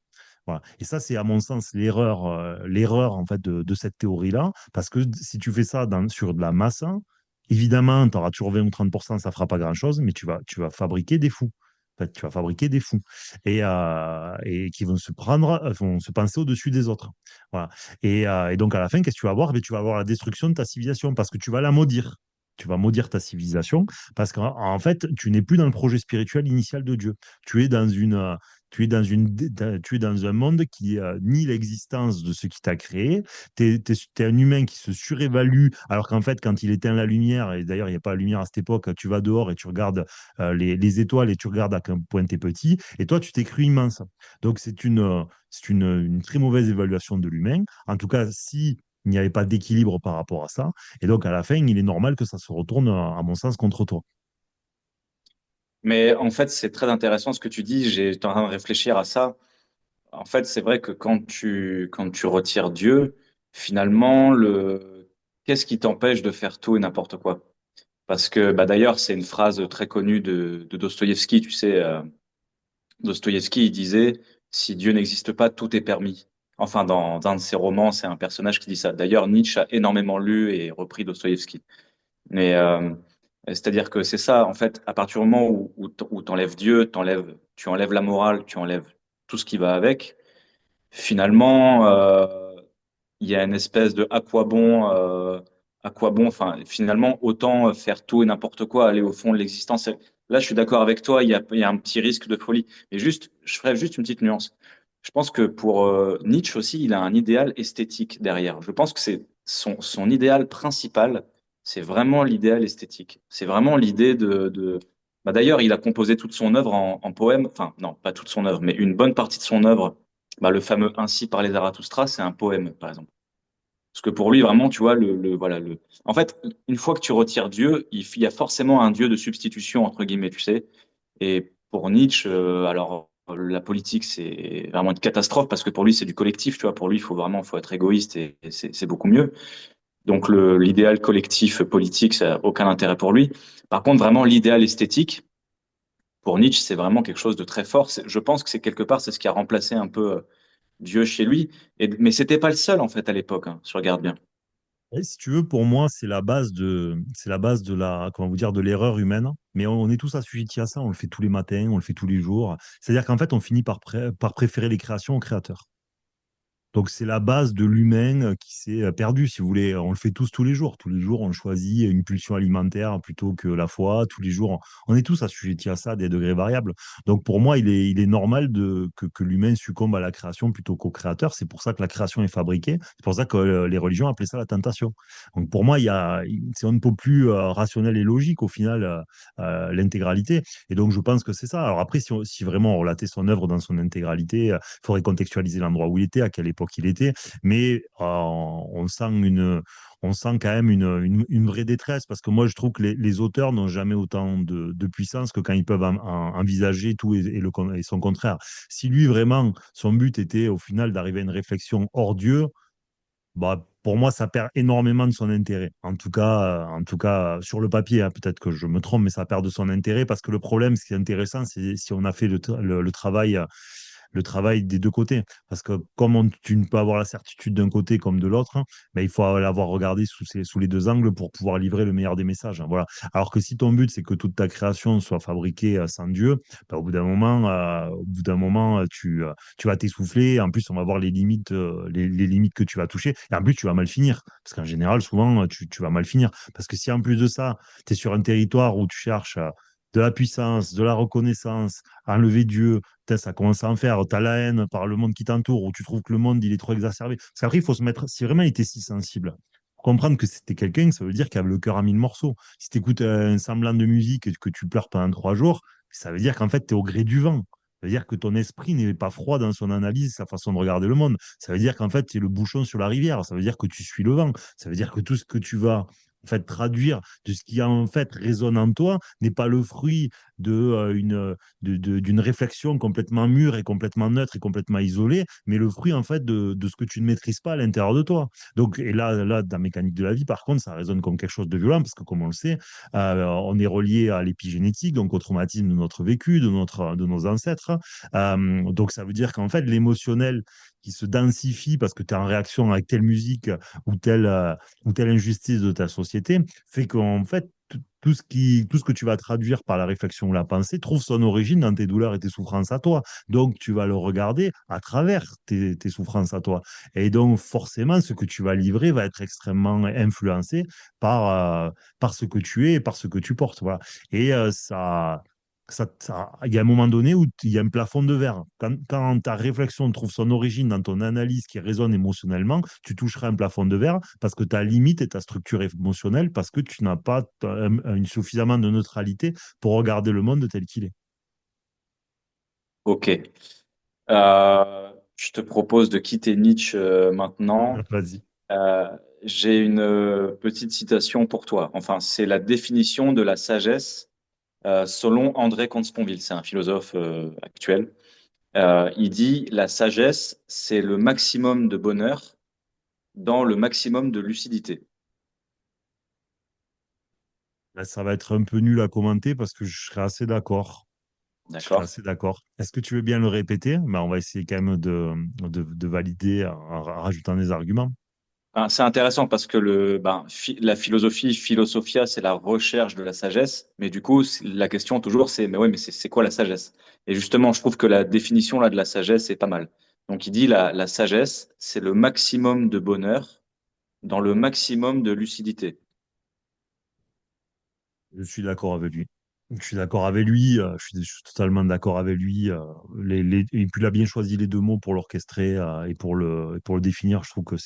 Voilà. Et ça, c'est à mon sens l'erreur en fait de cette théorie-là, parce que si tu fais ça sur de la masse, hein, évidemment, tu auras toujours 20 ou 30%, ça fera pas grand-chose, mais tu vas fabriquer des fous. En fait, tu vas fabriquer des fous et qui vont se penser au-dessus des autres. Voilà. Et donc, à la fin, qu'est-ce que tu vas avoir? Ben, tu vas avoir la destruction de ta civilisation parce que tu vas la maudire. Tu vas maudire ta civilisation parce qu'en fait, tu n'es plus dans le projet spirituel initial de Dieu. Tu es Tu es dans un monde qui nie l'existence de ce qui t'a créé. Tu es un humain qui se surévalue, alors qu'en fait, quand il éteint la lumière, et d'ailleurs, il n'y a pas la lumière à cette époque, tu vas dehors et tu regardes les étoiles et tu regardes à quel point tu es petit, et toi, tu t'es cru immense. Donc, une très mauvaise évaluation de l'humain. En tout cas, si il n'y avait pas d'équilibre par rapport à ça. Et donc, à la fin, il est normal que ça se retourne, à mon sens, contre toi. Mais en fait, c'est très intéressant ce que tu dis. J'étais en train de réfléchir à ça. En fait, c'est vrai que quand tu retires Dieu, finalement, qu'est-ce qui t'empêche de faire tout et n'importe quoi? Parce que, bah, d'ailleurs, c'est une phrase très connue de Dostoïevski. Tu sais, Dostoïevski, il disait, si Dieu n'existe pas, tout est permis. Enfin, dans un de ses romans, c'est un personnage qui dit ça. D'ailleurs, Nietzsche a énormément lu et repris Dostoïevski. Mais c'est-à-dire que c'est ça, en fait, à partir du moment où t'enlèves Dieu, tu enlèves la morale, tu enlèves tout ce qui va avec, finalement, il y a une espèce de à quoi bon, enfin, finalement, autant faire tout et n'importe quoi, aller au fond de l'existence. Là, je suis d'accord avec toi, il y a un petit risque de folie. Mais juste, je ferais juste une petite nuance. Je pense que pour Nietzsche aussi, il a un idéal esthétique derrière. Je pense que c'est son idéal principal, c'est vraiment l'idéal esthétique. C'est vraiment l'idée Bah, d'ailleurs, il a composé toute son œuvre en poème. Enfin, non, pas toute son œuvre, mais une bonne partie de son œuvre. Bah, le fameux Ainsi parlait Zarathustra, c'est un poème, par exemple. Parce que pour lui, vraiment, tu vois, En fait, une fois que tu retires Dieu, il y a forcément un Dieu de substitution, entre guillemets, tu sais. Et pour Nietzsche, la politique, c'est vraiment une catastrophe parce que pour lui, c'est du collectif, tu vois. Pour lui, faut être égoïste et c'est beaucoup mieux. Donc, l'idéal collectif politique, ça n'a aucun intérêt pour lui. Par contre, vraiment, l'idéal esthétique, pour Nietzsche, c'est vraiment quelque chose de très fort. Je pense que c'est quelque part, c'est ce qui a remplacé un peu Dieu chez lui. Mais c'était pas le seul, en fait, à l'époque, hein, si je regarde bien. Et si tu veux, pour moi, c'est la base de comment vous dire, de l'erreur humaine. Mais on est tous assujettis à ça. On le fait tous les matins, on le fait tous les jours. C'est-à-dire qu'en fait, on finit par préférer les créations aux créateurs. Donc, c'est la base de l'humain qui s'est perdu, si vous voulez. On le fait tous les jours. Tous les jours, on choisit une pulsion alimentaire plutôt que la foi. Tous les jours, on est tous assujettis à ça à des degrés variables. Donc, pour moi, il est normal que l'humain succombe à la création plutôt qu'au créateur. C'est pour ça que la création est fabriquée. C'est pour ça que les religions appelaient ça la tentation. Donc, pour moi, c'est un peu plus rationnel et logique, au final, l'intégralité. Et donc, je pense que c'est ça. Alors, après, si vraiment on relatait son œuvre dans son intégralité, il faudrait contextualiser l'endroit où il était, à quelle époque il était, mais on sent quand même une vraie détresse, parce que moi, je trouve que les auteurs n'ont jamais autant de puissance que quand ils peuvent envisager tout et son contraire. Si lui, vraiment, son but était au final d'arriver à une réflexion hors Dieu, bah, pour moi, ça perd énormément de son intérêt. En tout cas, sur le papier, hein, peut-être que je me trompe, mais ça perd de son intérêt parce que le problème, ce qui est intéressant, c'est si on a fait le travail des deux côtés. Parce que comme tu ne peux avoir la certitude d'un côté comme de l'autre, hein, ben, il faut l'avoir regardé sous les deux angles pour pouvoir livrer le meilleur des messages, hein, voilà. Alors que si ton but, c'est que toute ta création soit fabriquée sans Dieu, ben, au bout d'un moment, tu vas t'essouffler. En plus, on va voir les limites, les limites que tu vas toucher. Et en plus, tu vas mal finir. Parce qu'en général, souvent, tu vas mal finir. Parce que si en plus de ça, tu es sur un territoire où tu cherches de la puissance, de la reconnaissance, enlever Dieu, putain, ça commence à en faire. Tu as la haine par le monde qui t'entoure, où tu trouves que le monde il est trop exacerbé. Parce qu'après, il faut se mettre, si vraiment il était si sensible, pour comprendre que c'était quelqu'un, ça veut dire qu'il avait le cœur à mille morceaux. Si tu écoutes un semblant de musique et que tu pleures pendant 3 jours, ça veut dire qu'en fait, tu es au gré du vent. Ça veut dire que ton esprit n'est pas froid dans son analyse, sa façon de regarder le monde. Ça veut dire qu'en fait, tu es le bouchon sur la rivière. Ça veut dire que tu suis le vent. Ça veut dire que tout ce que tu vas en fait traduire de ce qui en fait résonne en toi n'est pas le fruit d'une réflexion complètement mûre et complètement neutre et complètement isolée, mais le fruit en fait de ce que tu ne maîtrises pas à l'intérieur de toi. Donc, et là, dans la mécanique de la vie, par contre, ça résonne comme quelque chose de violent, parce que comme on le sait, on est relié à l'épigénétique, donc au traumatisme de notre vécu, de nos ancêtres. Donc, ça veut dire qu'en fait, l'émotionnel qui se densifie parce que tu es en réaction avec telle musique ou telle injustice de ta société, fait qu'en fait, tout ce que tu vas traduire par la réflexion ou la pensée trouve son origine dans tes douleurs et tes souffrances à toi. Donc, tu vas le regarder à travers tes souffrances à toi. Et donc, forcément, ce que tu vas livrer va être extrêmement influencé par ce que tu es et par ce que tu portes. Voilà. Et Il y a un moment donné où il y a un plafond de verre. Quand ta réflexion trouve son origine dans ton analyse qui résonne émotionnellement, tu toucheras un plafond de verre parce que ta limite est ta structure émotionnelle, parce que tu n'as pas suffisamment de neutralité pour regarder le monde tel qu'il est. Ok. Je te propose de quitter Nietzsche maintenant. Vas-y. Euh, j'ai une petite citation pour toi. Enfin, c'est la définition de la sagesse selon André Comte-Sponville. C'est un philosophe actuel. Il dit, la sagesse, c'est le maximum de bonheur dans le maximum de lucidité. Là, ça va être un peu nul à commenter parce que je serais assez d'accord. Je serais D'accord? assez d'accord. Est-ce que tu veux bien le répéter? On va essayer quand même de valider en rajoutant des arguments. Enfin, c'est intéressant parce que la philosophie, philosophia, c'est la recherche de la sagesse. Mais du coup, la question toujours, c'est, mais ouais, mais c'est quoi la sagesse? Et justement, je trouve que la définition là de la sagesse est pas mal. Donc, il dit la sagesse, c'est le maximum de bonheur dans le maximum de lucidité. Je suis d'accord avec lui. Je suis d'accord avec lui. Je suis totalement d'accord avec lui. Et puis, il a bien choisi les deux mots pour l'orchestrer et pour le définir. Je trouve que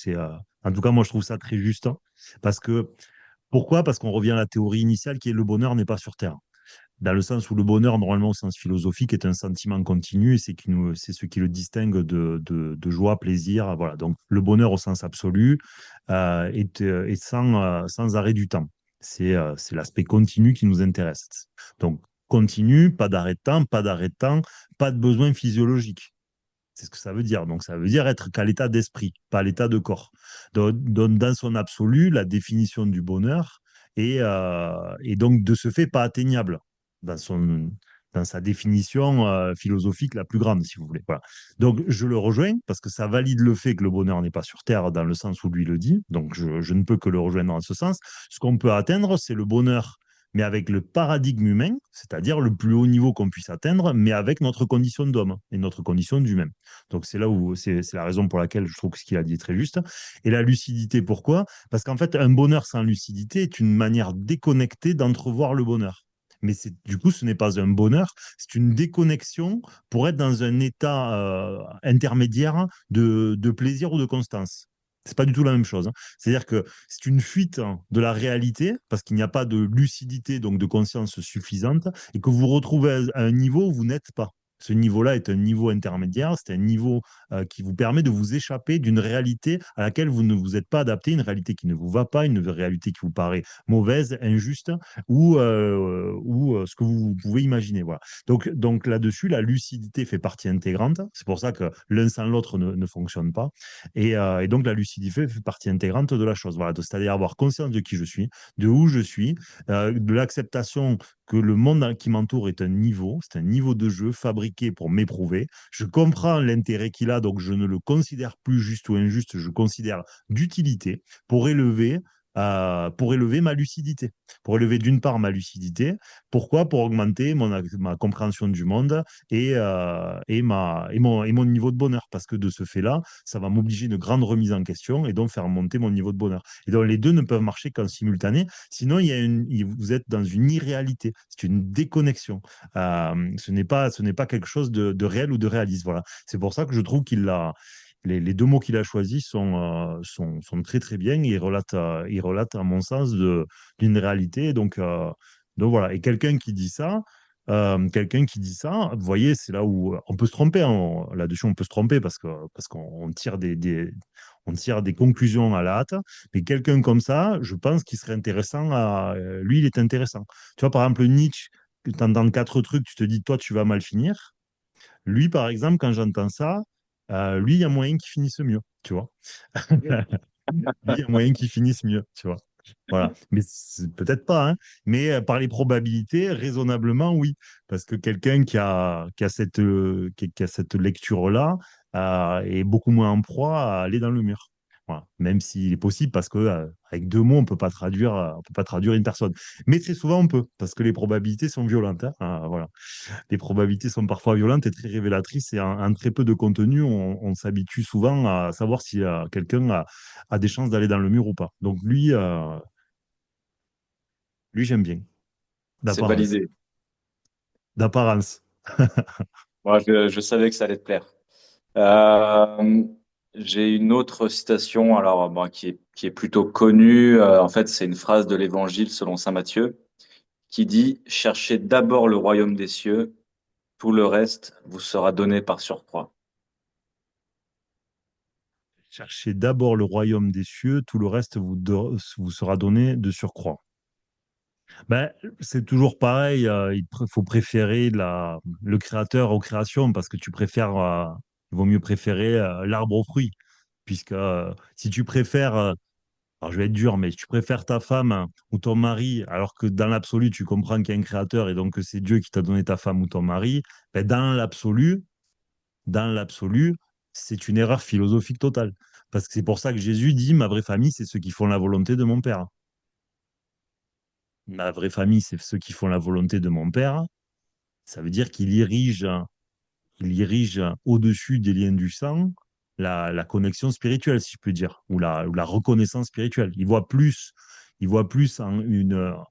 en tout cas, moi, je trouve ça très juste, hein. Parce que, pourquoi? Parce qu'on revient à la théorie initiale qui est le bonheur n'est pas sur Terre. Dans le sens où le bonheur, normalement au sens philosophique, est un sentiment continu et c'est ce qui le distingue de joie, plaisir. Voilà. Donc le bonheur au sens absolu est sans arrêt du temps. C'est l'aspect continu qui nous intéresse. Donc continu, pas d'arrêt de temps, pas d'arrêt de temps, pas de besoin physiologique. C'est ce que ça veut dire. Donc, ça veut dire être qu'à l'état d'esprit, pas à l'état de corps. Donc, dans son absolu, la définition du bonheur est donc de ce fait pas atteignable dans dans sa définition philosophique la plus grande, si vous voulez. Voilà. Donc, je le rejoins parce que ça valide le fait que le bonheur n'est pas sur Terre dans le sens où lui le dit. Donc, je ne peux que le rejoindre dans ce sens. Ce qu'on peut atteindre, c'est le bonheur mais avec le paradigme humain, c'est-à-dire le plus haut niveau qu'on puisse atteindre, mais avec notre condition d'homme et notre condition d'humain. Donc c'est là où c'est la raison pour laquelle je trouve que ce qu'il a dit est très juste. Et la lucidité, pourquoi? Parce qu'en fait, un bonheur sans lucidité est une manière déconnectée d'entrevoir le bonheur. Mais du coup, ce n'est pas un bonheur, c'est une déconnexion pour être dans un état intermédiaire de plaisir ou de constance. C'est pas du tout la même chose, hein. C'est-à-dire que c'est une fuite de la réalité parce qu'il n'y a pas de lucidité, donc de conscience suffisante, et que vous retrouvez à un niveau où vous n'êtes pas. Ce niveau-là est un niveau intermédiaire, c'est un niveau qui vous permet de vous échapper d'une réalité à laquelle vous ne vous êtes pas adapté, une réalité qui ne vous va pas, une réalité qui vous paraît mauvaise, injuste, ou ce que vous pouvez imaginer. Voilà. Donc là-dessus, la lucidité fait partie intégrante. C'est pour ça que l'un sans l'autre ne fonctionne pas. Et donc la lucidité fait partie intégrante de la chose. Voilà. C'est-à-dire avoir conscience de qui je suis, de où je suis, de l'acceptation que le monde qui m'entoure est un niveau, c'est un niveau de jeu fabriqué pour m'éprouver. Je comprends l'intérêt qu'il a, donc je ne le considère plus juste ou injuste, je le considère d'utilité pour élever ma lucidité. Pour élever d'une part ma lucidité. Pourquoi? Pour augmenter ma compréhension du monde et mon niveau de bonheur. Parce que de ce fait-là, ça va m'obliger une grande remise en question et donc faire monter mon niveau de bonheur. Et donc les deux ne peuvent marcher qu'en simultané. Sinon, vous êtes dans une irréalité. C'est une déconnexion. Ce n'est pas quelque chose de réel ou de réaliste. Voilà. C'est pour ça que je trouve les deux mots qu'il a choisis sont très très bien. Ils relatent à mon sens, d'une réalité. Donc voilà. Et quelqu'un qui dit ça, vous voyez, c'est là où on peut se tromper, hein. Là-dessus, on peut se tromper parce qu'on tire on tire des conclusions à la hâte. Mais quelqu'un comme ça, je pense qu'il serait intéressant lui, il est intéressant. Tu vois, par exemple, Nietzsche, tu entends quatre trucs, tu te dis, toi, tu vas mal finir. Lui, par exemple, quand j'entends ça, lui, il y a moyen qu'il finisse mieux, tu vois. Lui, il y a moyen qu'il finisse mieux, tu vois. Voilà. Mais peut-être pas, hein. Mais par les probabilités, raisonnablement, oui. Parce que quelqu'un qui a cette lecture-là est beaucoup moins en proie à aller dans le mur. Voilà. Même s'il est possible, parce que avec deux mots, on peut pas traduire une personne. Mais très souvent, on peut, parce que les probabilités sont violentes, hein. Voilà. Les probabilités sont parfois violentes et très révélatrices. Et en très peu de contenu, on s'habitue souvent à savoir si quelqu'un a des chances d'aller dans le mur ou pas. Donc lui j'aime bien, C'est d'apparence. validé. d'apparence. Moi, je savais que ça allait te plaire. Euh, j'ai une autre citation, alors bon, qui est plutôt connue. En fait, c'est une phrase de l'Évangile selon saint Matthieu qui dit: Cherchez d'abord le royaume des cieux, tout le reste vous sera donné par surcroît. Cherchez d'abord le royaume des cieux, tout le reste vous sera donné de surcroît. Ben, c'est toujours pareil, faut préférer le créateur aux créations parce que il vaut mieux préférer l'arbre aux fruits. Puisque si tu préfères, alors je vais être dur, mais si tu préfères ta femme ou ton mari, alors que dans l'absolu, tu comprends qu'il y a un créateur et donc que c'est Dieu qui t'a donné ta femme ou ton mari, ben dans l'absolu, c'est une erreur philosophique totale. Parce que c'est pour ça que Jésus dit, ma vraie famille, c'est ceux qui font la volonté de mon Père. Ma vraie famille, c'est ceux qui font la volonté de mon Père. Ça veut dire qu'il irrige au-dessus des liens du sang la connexion spirituelle, si je peux dire, ou la reconnaissance spirituelle. Il voit plus à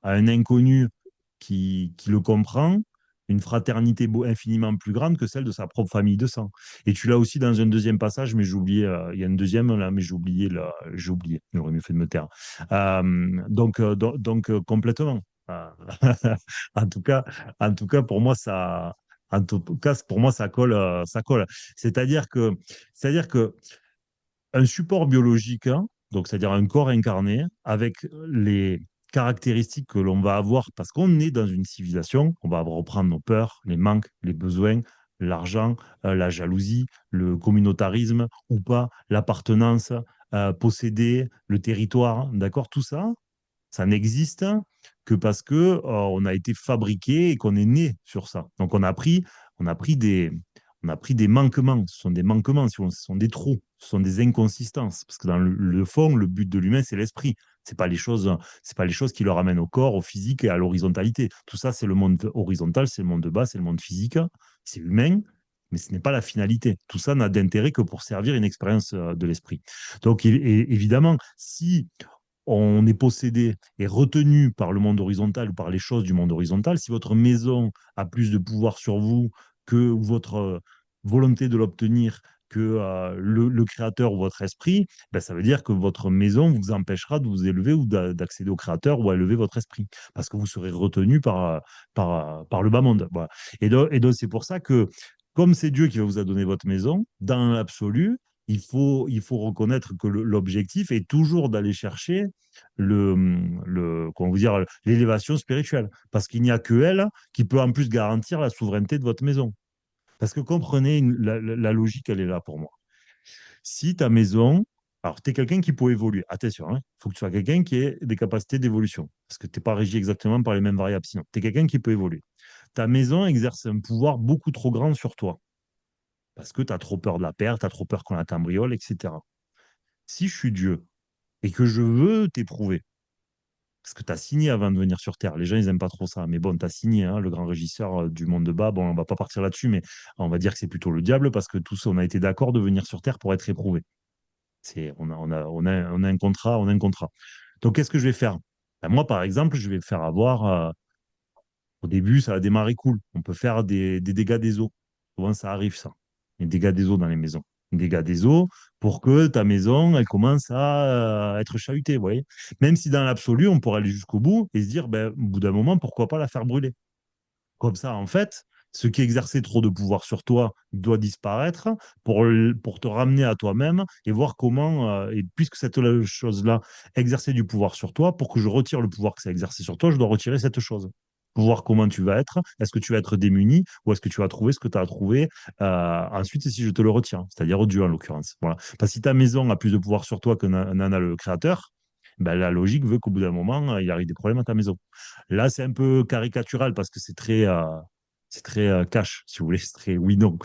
un inconnu qui le comprend, une fraternité infiniment plus grande que celle de sa propre famille de sang. Et tu l'as aussi dans un deuxième passage, mais j'ai oublié, il y a une deuxième là, mais j'ai oublié, j'aurais mieux fait de me taire. Donc, complètement. Euh, en tout cas, en tout cas, pour moi, ça colle, ça colle. C'est-à-dire que, c'est-à-dire que un support biologique, hein, donc c'est-à-dire un corps incarné, avec les caractéristiques que l'on va avoir, parce qu'on est dans une civilisation, on va reprendre nos peurs, les manques, les besoins, l'argent, la jalousie, le communautarisme ou pas, l'appartenance, posséder le territoire, d'accord, tout ça, ça n'existe que parce que on a été fabriqué et qu'on est né sur ça. Donc on a pris des manquements. Ce sont des manquements, si ce sont des trous, ce sont des inconsistances. Parce que dans le fond, le but de l'humain, c'est l'esprit. C'est pas les choses qui le ramènent au corps, au physique et à l'horizontalité. Tout ça, c'est le monde horizontal, c'est le monde de bas, c'est le monde physique, c'est humain, mais ce n'est pas la finalité. Tout ça n'a d'intérêt que pour servir une expérience de l'esprit. Donc, évidemment, si on est possédé et retenu par le monde horizontal ou par les choses du monde horizontal, si votre maison a plus de pouvoir sur vous que votre volonté de l'obtenir, que le créateur ou votre esprit, ben, ça veut dire que votre maison vous empêchera de vous élever ou d'accéder au créateur ou à élever votre esprit, parce que vous serez retenu par le bas monde. Voilà. Et donc, c'est pour ça que, comme c'est Dieu qui va vous a donné votre maison, dans l'absolu, il faut reconnaître que l'objectif est toujours d'aller chercher comment vous dire, l'élévation spirituelle. Parce qu'il n'y a que elle qui peut en plus garantir la souveraineté de votre maison. Parce que comprenez, la logique, elle est là pour moi. Si ta maison, alors tu es quelqu'un qui peut évoluer, attention, il faut que tu sois quelqu'un qui ait des capacités d'évolution. Parce que tu n'es pas régi exactement par les mêmes variables, sinon tu es quelqu'un qui peut évoluer. Ta maison exerce un pouvoir beaucoup trop grand sur toi. Parce que tu as trop peur de la perte, tu as trop peur qu'on la cambriole, etc. Si je suis Dieu et que je veux t'éprouver, parce que tu as signé avant de venir sur Terre. Les gens, ils n'aiment pas trop ça. Mais bon, tu as signé, hein, le grand régisseur du monde de bas. Bon, on va pas partir là-dessus, mais on va dire que c'est plutôt le diable parce que tous, on a été d'accord de venir sur Terre pour être éprouvés. On a un contrat, on a un contrat. Donc, qu'est-ce que je vais faire? Ben, moi, par exemple, je vais faire avoir, au début, ça va démarrer cool. On peut faire des dégâts des eaux. Souvent, ça arrive, ça. Des dégâts des eaux dans les maisons. Des dégâts des eaux pour que ta maison, elle commence à être chahutée, vous voyez. Même si dans l'absolu, on pourrait aller jusqu'au bout et se dire, ben, au bout d'un moment, pourquoi pas la faire brûler? Comme ça, en fait, ce qui exerçait trop de pouvoir sur toi doit disparaître pour te ramener à toi-même et voir comment, et puisque cette chose-là exerçait du pouvoir sur toi, pour que je retire le pouvoir que ça exerçait sur toi, je dois retirer cette chose. Pour voir comment tu vas être. Est-ce que tu vas être démuni ou est-ce que tu vas trouver ce que tu as trouvé ensuite si je te le retiens, c'est-à-dire Dieu en l'occurrence. Voilà. Parce que si ta maison a plus de pouvoir sur toi que n'en a le créateur, ben, la logique veut qu'au bout d'un moment, il arrive des problèmes à ta maison. Là, c'est un peu caricatural parce que c'est très cash, si vous voulez, c'est très oui-non.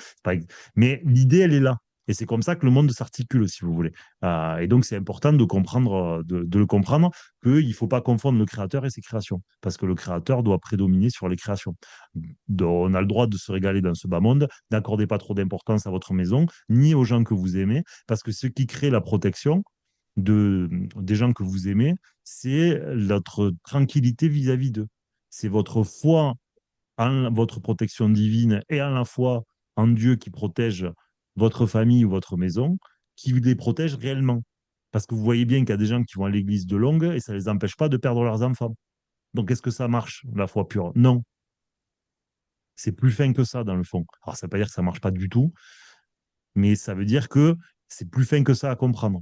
Mais l'idée, elle est là. Et c'est comme ça que le monde s'articule, si vous voulez. Et donc, c'est important de comprendre, de le comprendre, qu'il ne faut pas confondre le créateur et ses créations, parce que le créateur doit prédominer sur les créations. Donc, on a le droit de se régaler dans ce bas monde, n'accordez pas trop d'importance à votre maison, ni aux gens que vous aimez, parce que ce qui crée la protection des gens que vous aimez, c'est votre tranquillité vis-à-vis d'eux. C'est votre foi en votre protection divine et à la fois en Dieu qui protège votre famille ou votre maison, qui les protège réellement. Parce que vous voyez bien qu'il y a des gens qui vont à l'église de longue et ça ne les empêche pas de perdre leurs enfants. Donc, est-ce que ça marche, la foi pure? Non. C'est plus fin que ça, dans le fond. Alors, ça ne veut pas dire que ça ne marche pas du tout, mais ça veut dire que c'est plus fin que ça à comprendre.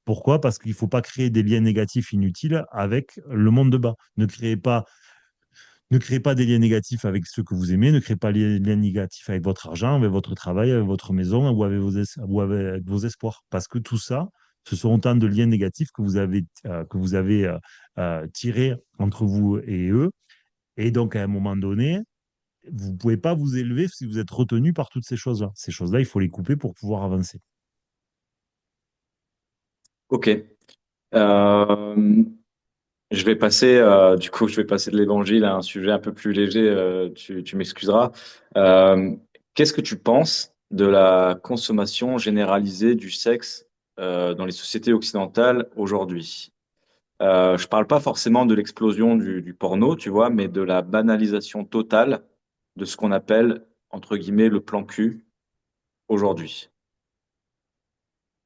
Pourquoi? Parce qu'il ne faut pas créer des liens négatifs inutiles avec le monde de bas. Ne créez pas des liens négatifs avec ceux que vous aimez, ne créez pas des liens négatifs avec votre argent, avec votre travail, avec votre maison ou avec vos espoirs. Parce que tout ça, ce sont autant de liens négatifs que vous avez tirés entre vous et eux. Et donc, à un moment donné, vous ne pouvez pas vous élever si vous êtes retenu par toutes ces choses-là. Ces choses-là, il faut les couper pour pouvoir avancer. Ok. Je vais passer, du coup, je vais passer de l'évangile à un sujet un peu plus léger. Tu m'excuseras. Euh, Qu'est-ce que tu penses de la consommation généralisée du sexe dans les sociétés occidentales aujourd'hui? Je parle pas forcément de l'explosion du porno, tu vois, mais de la banalisation totale de ce qu'on appelle, entre guillemets, le plan cul aujourd'hui.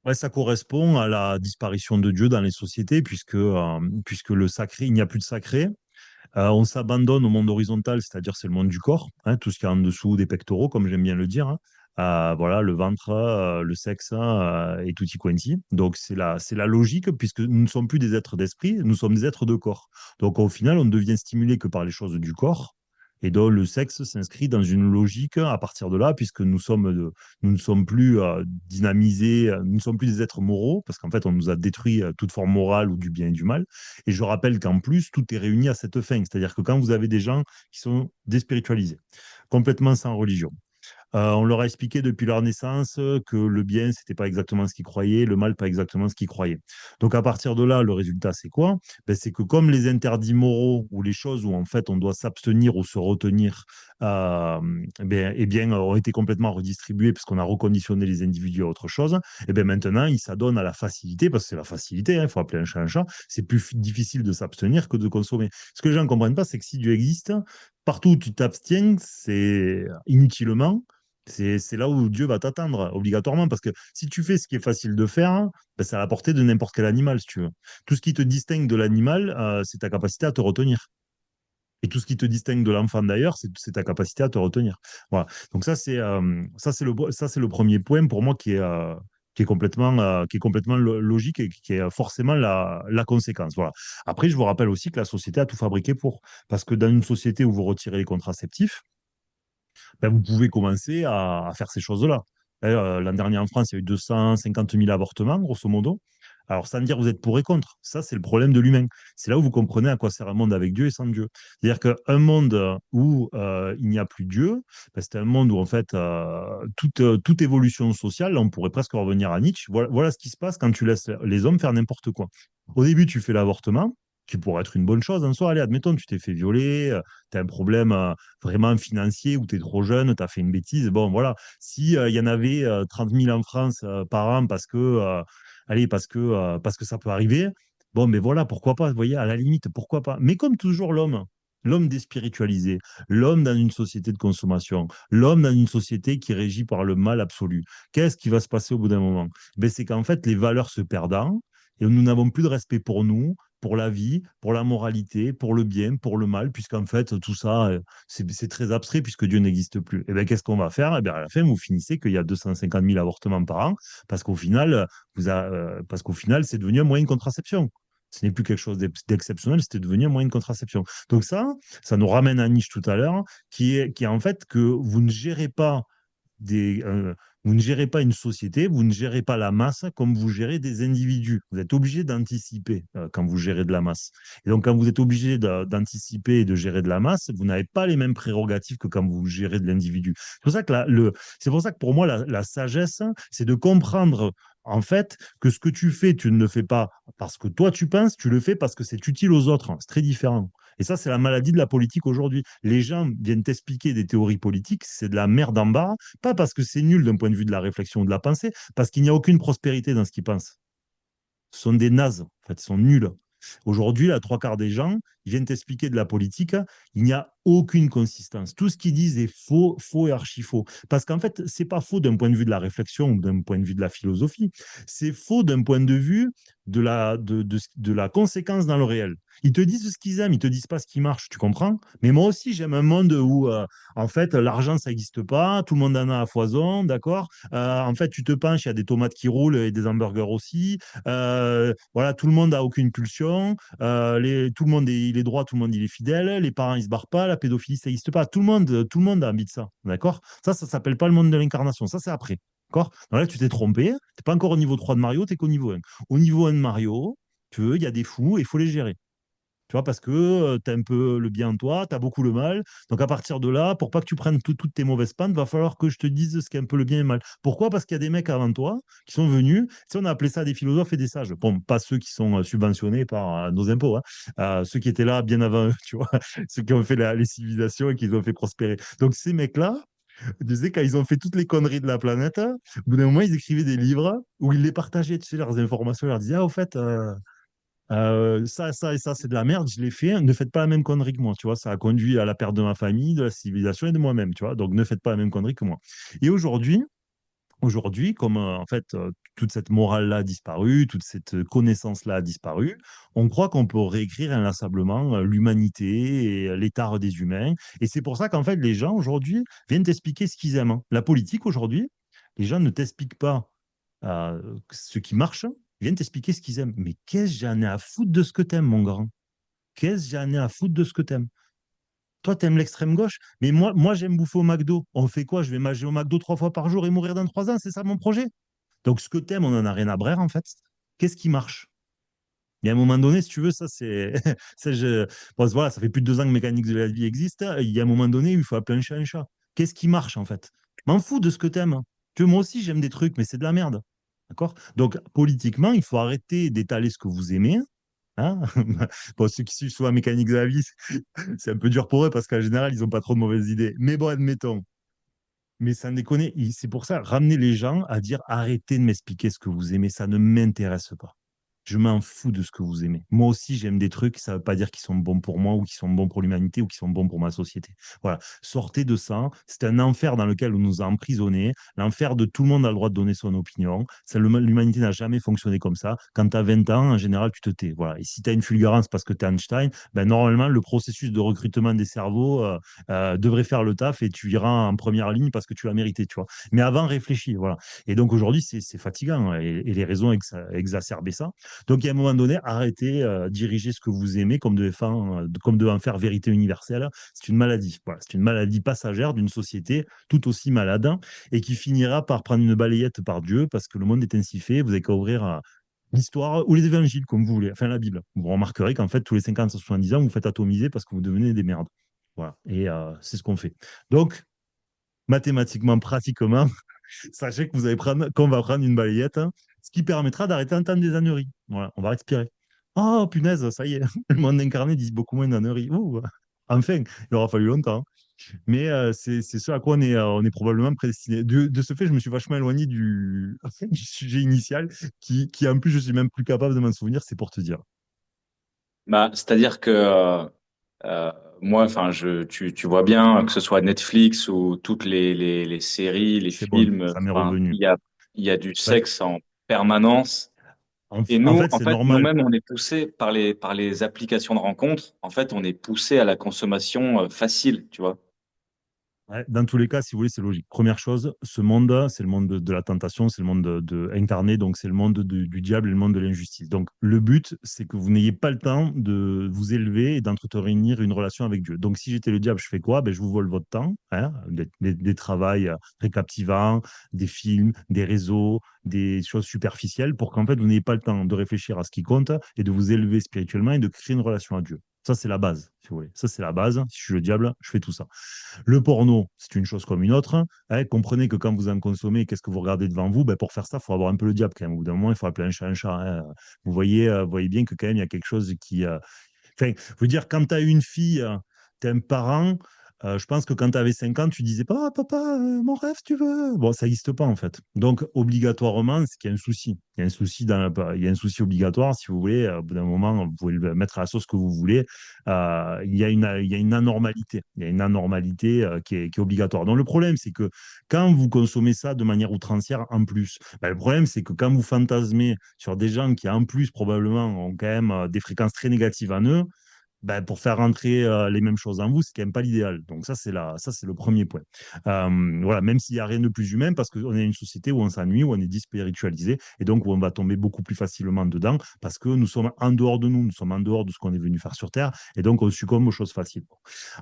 Ouais, ça correspond à la disparition de Dieu dans les sociétés, puisque le sacré, il n'y a plus de sacré. On s'abandonne au monde horizontal, c'est-à-dire c'est le monde du corps, hein, tout ce qui est en dessous des pectoraux, comme j'aime bien le dire, hein. Voilà, le ventre, le sexe et tutti quanti. Donc c'est la logique, puisque nous ne sommes plus des êtres d'esprit, nous sommes des êtres de corps. Donc au final, on ne devient stimulé que par les choses du corps. Et donc le sexe s'inscrit dans une logique à partir de là, puisque nous ne sommes plus dynamisés, nous ne sommes plus des êtres moraux, parce qu'en fait, on nous a détruit toute forme morale ou du bien et du mal. Et je rappelle qu'en plus, tout est réuni à cette fin. C'est-à-dire que quand vous avez des gens qui sont déspiritualisés, complètement sans religion, on leur a expliqué depuis leur naissance que le bien, c'était pas exactement ce qu'ils croyaient, le mal, pas exactement ce qu'ils croyaient. Donc à partir de là, le résultat, c'est quoi? Ben, c'est que comme les interdits moraux ou les choses où en fait on doit s'abstenir ou se retenir, ont été complètement redistribués parce qu'on a reconditionné les individus à autre chose, et bien maintenant ils s'adonnent à la facilité, parce que c'est la facilité, hein, il faut appeler un chat. C'est plus difficile de s'abstenir que de consommer. Ce que les gens ne comprennent pas, c'est que si Dieu existe, partout où tu t'abstiens, c'est inutilement, c'est là où Dieu va t'attendre, obligatoirement, parce que si tu fais ce qui est facile de faire, ben, c'est à la portée de n'importe quel animal, si tu veux. Tout ce qui te distingue de l'animal, c'est ta capacité à te retenir. Et tout ce qui te distingue de l'enfant d'ailleurs, c'est ta capacité à te retenir. Voilà. Donc ça, c'est le premier point pour moi qui est complètement logique et qui est forcément la conséquence. Voilà. Après, je vous rappelle aussi que la société a tout fabriqué pour. Parce que dans une société où vous retirez les contraceptifs, ben, vous pouvez commencer à faire ces choses-là. L'an dernier en France, il y a eu 250 000 avortements, grosso modo. Alors, sans dire vous êtes pour et contre, ça, c'est le problème de l'humain. C'est là où vous comprenez à quoi sert un monde avec Dieu et sans Dieu. C'est-à-dire qu'un monde où il n'y a plus Dieu, ben, c'est un monde où, en fait, toute évolution sociale, là, on pourrait presque revenir à Nietzsche. Voilà ce qui se passe quand tu laisses les hommes faire n'importe quoi. Au début, tu fais l'avortement, qui pourrait être une bonne chose en soi. Allez, admettons, tu t'es fait violer, tu as un problème vraiment financier ou tu es trop jeune, tu as fait une bêtise. Bon, voilà. Si il y en avait 30 000 en France par an parce que ça peut arriver, bon, mais voilà, pourquoi pas, vous voyez, à la limite, pourquoi pas. Mais comme toujours, l'homme déspiritualisé, l'homme dans une société de consommation, l'homme dans une société qui est régie par le mal absolu, qu'est-ce qui va se passer au bout d'un moment? Ben, c'est qu'en fait, les valeurs se perdant et nous n'avons plus de respect pour nous, pour la vie, pour la moralité, pour le bien, pour le mal, puisqu'en fait, tout ça, c'est très abstrait puisque Dieu n'existe plus. Et bien, qu'est-ce qu'on va faire? Eh bien, à la fin, vous finissez qu'il y a 250 000 avortements par an, parce qu'au final, c'est devenu un moyen de contraception. Ce n'est plus quelque chose d'exceptionnel, c'était devenu un moyen de contraception. Donc ça nous ramène à Nietzsche tout à l'heure, qui est en fait que des, euh, vous ne gérez pas une société, vous ne gérez pas la masse comme vous gérez des individus. Vous êtes obligé d'anticiper quand vous gérez de la masse. Et donc, quand vous êtes obligé d'anticiper et de gérer de la masse, vous n'avez pas les mêmes prérogatives que quand vous gérez de l'individu. C'est pour ça que pour moi, la sagesse, c'est de comprendre en fait que ce que tu fais, tu ne le fais pas parce que toi tu penses, tu le fais parce que c'est utile aux autres. C'est très différent. Et ça, c'est la maladie de la politique aujourd'hui. Les gens viennent t'expliquer des théories politiques, c'est de la merde en bas, pas parce que c'est nul d'un point de vue de la réflexion ou de la pensée, parce qu'il n'y a aucune prospérité dans ce qu'ils pensent. Ce sont des nazes, en fait, ils sont nuls. Aujourd'hui, la trois quarts des gens, ils viennent t'expliquer de la politique, il n'y a aucune consistance. Tout ce qu'ils disent est faux, faux et archi faux. Parce qu'en fait, c'est pas faux d'un point de vue de la réflexion ou d'un point de vue de la philosophie. C'est faux d'un point de vue de la conséquence dans le réel. Ils te disent ce qu'ils aiment, ils te disent pas ce qui marche, tu comprends? Mais moi aussi, j'aime un monde où, en fait, l'argent, ça n'existe pas, tout le monde en a à foison, d'accord? En fait, tu te penches, il y a des tomates qui roulent et des hamburgers aussi. Voilà, tout le monde a aucune pulsion. Tout le monde il est droit, tout le monde il est fidèle. Les parents, ils se barrent pas. La pédophilie, ça n'existe pas. Tout le monde a envie de ça, d'accord? Ça s'appelle pas le monde de l'incarnation. Ça, c'est après. D'accord? Donc là, tu t'es trompé. Tu n'es pas encore au niveau 3 de Mario, tu n'es qu'au niveau 1. Au niveau 1 de Mario, tu veux, il y a des fous et il faut les gérer. Tu vois, parce que tu as un peu le bien en toi, tu as beaucoup le mal. Donc à partir de là, pour pas que tu prennes toutes tes mauvaises pannes, va falloir que je te dise ce qu'est un peu le bien et le mal. Pourquoi? Parce qu'il y a des mecs avant toi qui sont venus, si on a appelé ça des philosophes et des sages. Bon, pas ceux qui sont subventionnés par nos impôts, hein. Ceux qui étaient là bien avant eux, tu vois, ceux qui ont fait les civilisations et qui les ont fait prospérer. Donc ces mecs-là, tu sais, quand ils ont fait toutes les conneries de la planète, au bout d'un moment, ils écrivaient des livres où ils les partageaient, tu sais, leurs informations, ils leur disaient, ah, au fait, ça et ça, c'est de la merde, je l'ai fait. Ne faites pas la même connerie que moi, tu vois. Ça a conduit à la perte de ma famille, de la civilisation et de moi-même, tu vois. Donc, ne faites pas la même connerie que moi. Et aujourd'hui, comme en fait, toute cette morale-là a disparu, toute cette connaissance-là a disparu, on croit qu'on peut réécrire inlassablement l'humanité et l'état des humains. Et c'est pour ça qu'en fait, les gens aujourd'hui viennent t'expliquer ce qu'ils aiment, hein. La politique aujourd'hui, les gens ne t'expliquent pas ce qui marche, ils viennent t'expliquer ce qu'ils aiment. Mais qu'est-ce que j'en ai à foutre de ce que t'aimes, mon grand? Qu'est-ce que j'en ai à foutre de ce que t'aimes? Toi, t'aimes l'extrême gauche, mais moi j'aime bouffer au McDo. On fait quoi? Je vais manger au McDo 3 fois par jour et mourir dans 3 ans, c'est ça mon projet? Donc, ce que t'aimes, on en a rien à brère, en fait. Qu'est-ce qui marche? Il y a un moment donné, si tu veux, ça, c'est. Bon, voilà, ça fait plus de 2 ans que Mécanique de la vie existe. Il y a un moment donné où il faut appeler un chat un chat. Qu'est-ce qui marche, en fait? M'en fous de ce que t'aimes, hein. Tu vois, moi aussi, j'aime des trucs, mais c'est de la merde. D'accord? Donc, politiquement, il faut arrêter d'étaler ce que vous aimez. Hein. Bon, ceux qui suivent soit Mécanique de la vie, c'est un peu dur pour eux parce qu'en général, ils n'ont pas trop de mauvaises idées. Mais bon, admettons. Mais ça déconne. C'est pour ça, ramener les gens à dire arrêtez de m'expliquer ce que vous aimez, ça ne m'intéresse pas. Je m'en fous de ce que vous aimez. Moi aussi, j'aime des trucs, ça ne veut pas dire qu'ils sont bons pour moi ou qu'ils sont bons pour l'humanité ou qu'ils sont bons pour ma société. Voilà. Sortez de ça. C'est un enfer dans lequel on nous a emprisonnés. L'enfer de tout le monde a le droit de donner son opinion. L'humanité n'a jamais fonctionné comme ça. Quand tu as 20 ans, en général, tu te tais. Voilà. Et si tu as une fulgurance parce que tu es Einstein, ben, normalement, le processus de recrutement des cerveaux devrait faire le taf et tu iras en première ligne parce que tu l'as mérité, tu vois. Mais avant, réfléchis. Voilà. Et donc aujourd'hui, c'est fatigant, hein, et les raisons exacerbent ça. Donc, il y a un moment donné, arrêtez, diriger ce que vous aimez comme devant faire vérité universelle. C'est une maladie. Voilà, c'est une maladie passagère d'une société tout aussi malade, hein, et qui finira par prendre une balayette par Dieu parce que le monde est ainsi fait. Vous n'avez qu'à ouvrir l'histoire ou les évangiles, comme vous voulez, enfin la Bible. Vous remarquerez qu'en fait, tous les 50 à 70 ans, vous faites atomiser parce que vous devenez des merdes. Voilà. Et c'est ce qu'on fait. Donc, mathématiquement, pratiquement, sachez que qu'on va prendre une balayette, hein, ce qui permettra d'arrêter d'entendre des âneries. Voilà, on va respirer. Oh, punaise, ça y est, le monde incarné dit beaucoup moins d'âneries. Ouh, enfin, il aura fallu longtemps, hein. Mais c'est ce à quoi on est probablement prédestiné. De ce fait, je me suis vachement éloigné du sujet initial, qui en plus, je suis même plus capable de m'en souvenir, c'est pour te dire. Bah, c'est-à-dire que euh, moi, enfin, tu vois bien que ce soit Netflix ou toutes les séries, les C'est bon, films, ça m'est enfin, revenu. il y a du Ouais, sexe en permanence. Et en nous, fait, en c'est fait, normal. nous-mêmes, on est poussé par les applications de rencontres. En fait, on est poussé à la consommation facile, tu vois. Ouais, dans tous les cas, si vous voulez, c'est logique. Première chose, ce monde, c'est le monde de la tentation, c'est le monde incarné, donc c'est le monde du diable et le monde de l'injustice. Donc le but, c'est que vous n'ayez pas le temps de vous élever et d'entretenir une relation avec Dieu. Donc si j'étais le diable, je fais quoi? Ben, je vous vole votre temps, hein, des travails très captivants, des films, des réseaux, des choses superficielles, pour qu'en fait, vous n'ayez pas le temps de réfléchir à ce qui compte et de vous élever spirituellement et de créer une relation à Dieu. Ça, c'est la base, si vous voulez. Ça, c'est la base. Si je suis le diable, je fais tout ça. Le porno, c'est une chose comme une autre, hein. Comprenez que quand vous en consommez, qu'est-ce que vous regardez devant vous? Ben, pour faire ça, il faut avoir un peu le diable quand même. Au bout d'un moment, il faut appeler un chat, hein. Vous voyez bien que quand même, il y a quelque chose qui. Enfin, je veux dire, quand tu as une fille, tu es un parent, Je pense que quand tu avais 5 ans, tu disais pas, ah, papa, mon rêve, tu veux. Bon, ça n'existe pas en fait. Donc, obligatoirement, c'est qu'il y a un souci. Il y a un souci il y a un souci obligatoire, si vous voulez. Au bout d'un moment, vous pouvez le mettre à la sauce que vous voulez. Il y a une anormalité. Il y a une anormalité qui est obligatoire. Donc, le problème, c'est que quand vous consommez ça de manière outrancière, en plus, ben, le problème, c'est que quand vous fantasmez sur des gens qui, en plus, probablement, ont quand même des fréquences très négatives en eux, ben, pour faire rentrer les mêmes choses en vous, c'est quand même pas l'idéal. Donc ça, c'est le premier point. Voilà, même s'il n'y a rien de plus humain, parce qu'on est une société où on s'ennuie, où on est déspiritualisé, et donc où on va tomber beaucoup plus facilement dedans, parce que nous sommes en dehors de nous, nous sommes en dehors de ce qu'on est venu faire sur Terre, et donc on succombe aux choses faciles.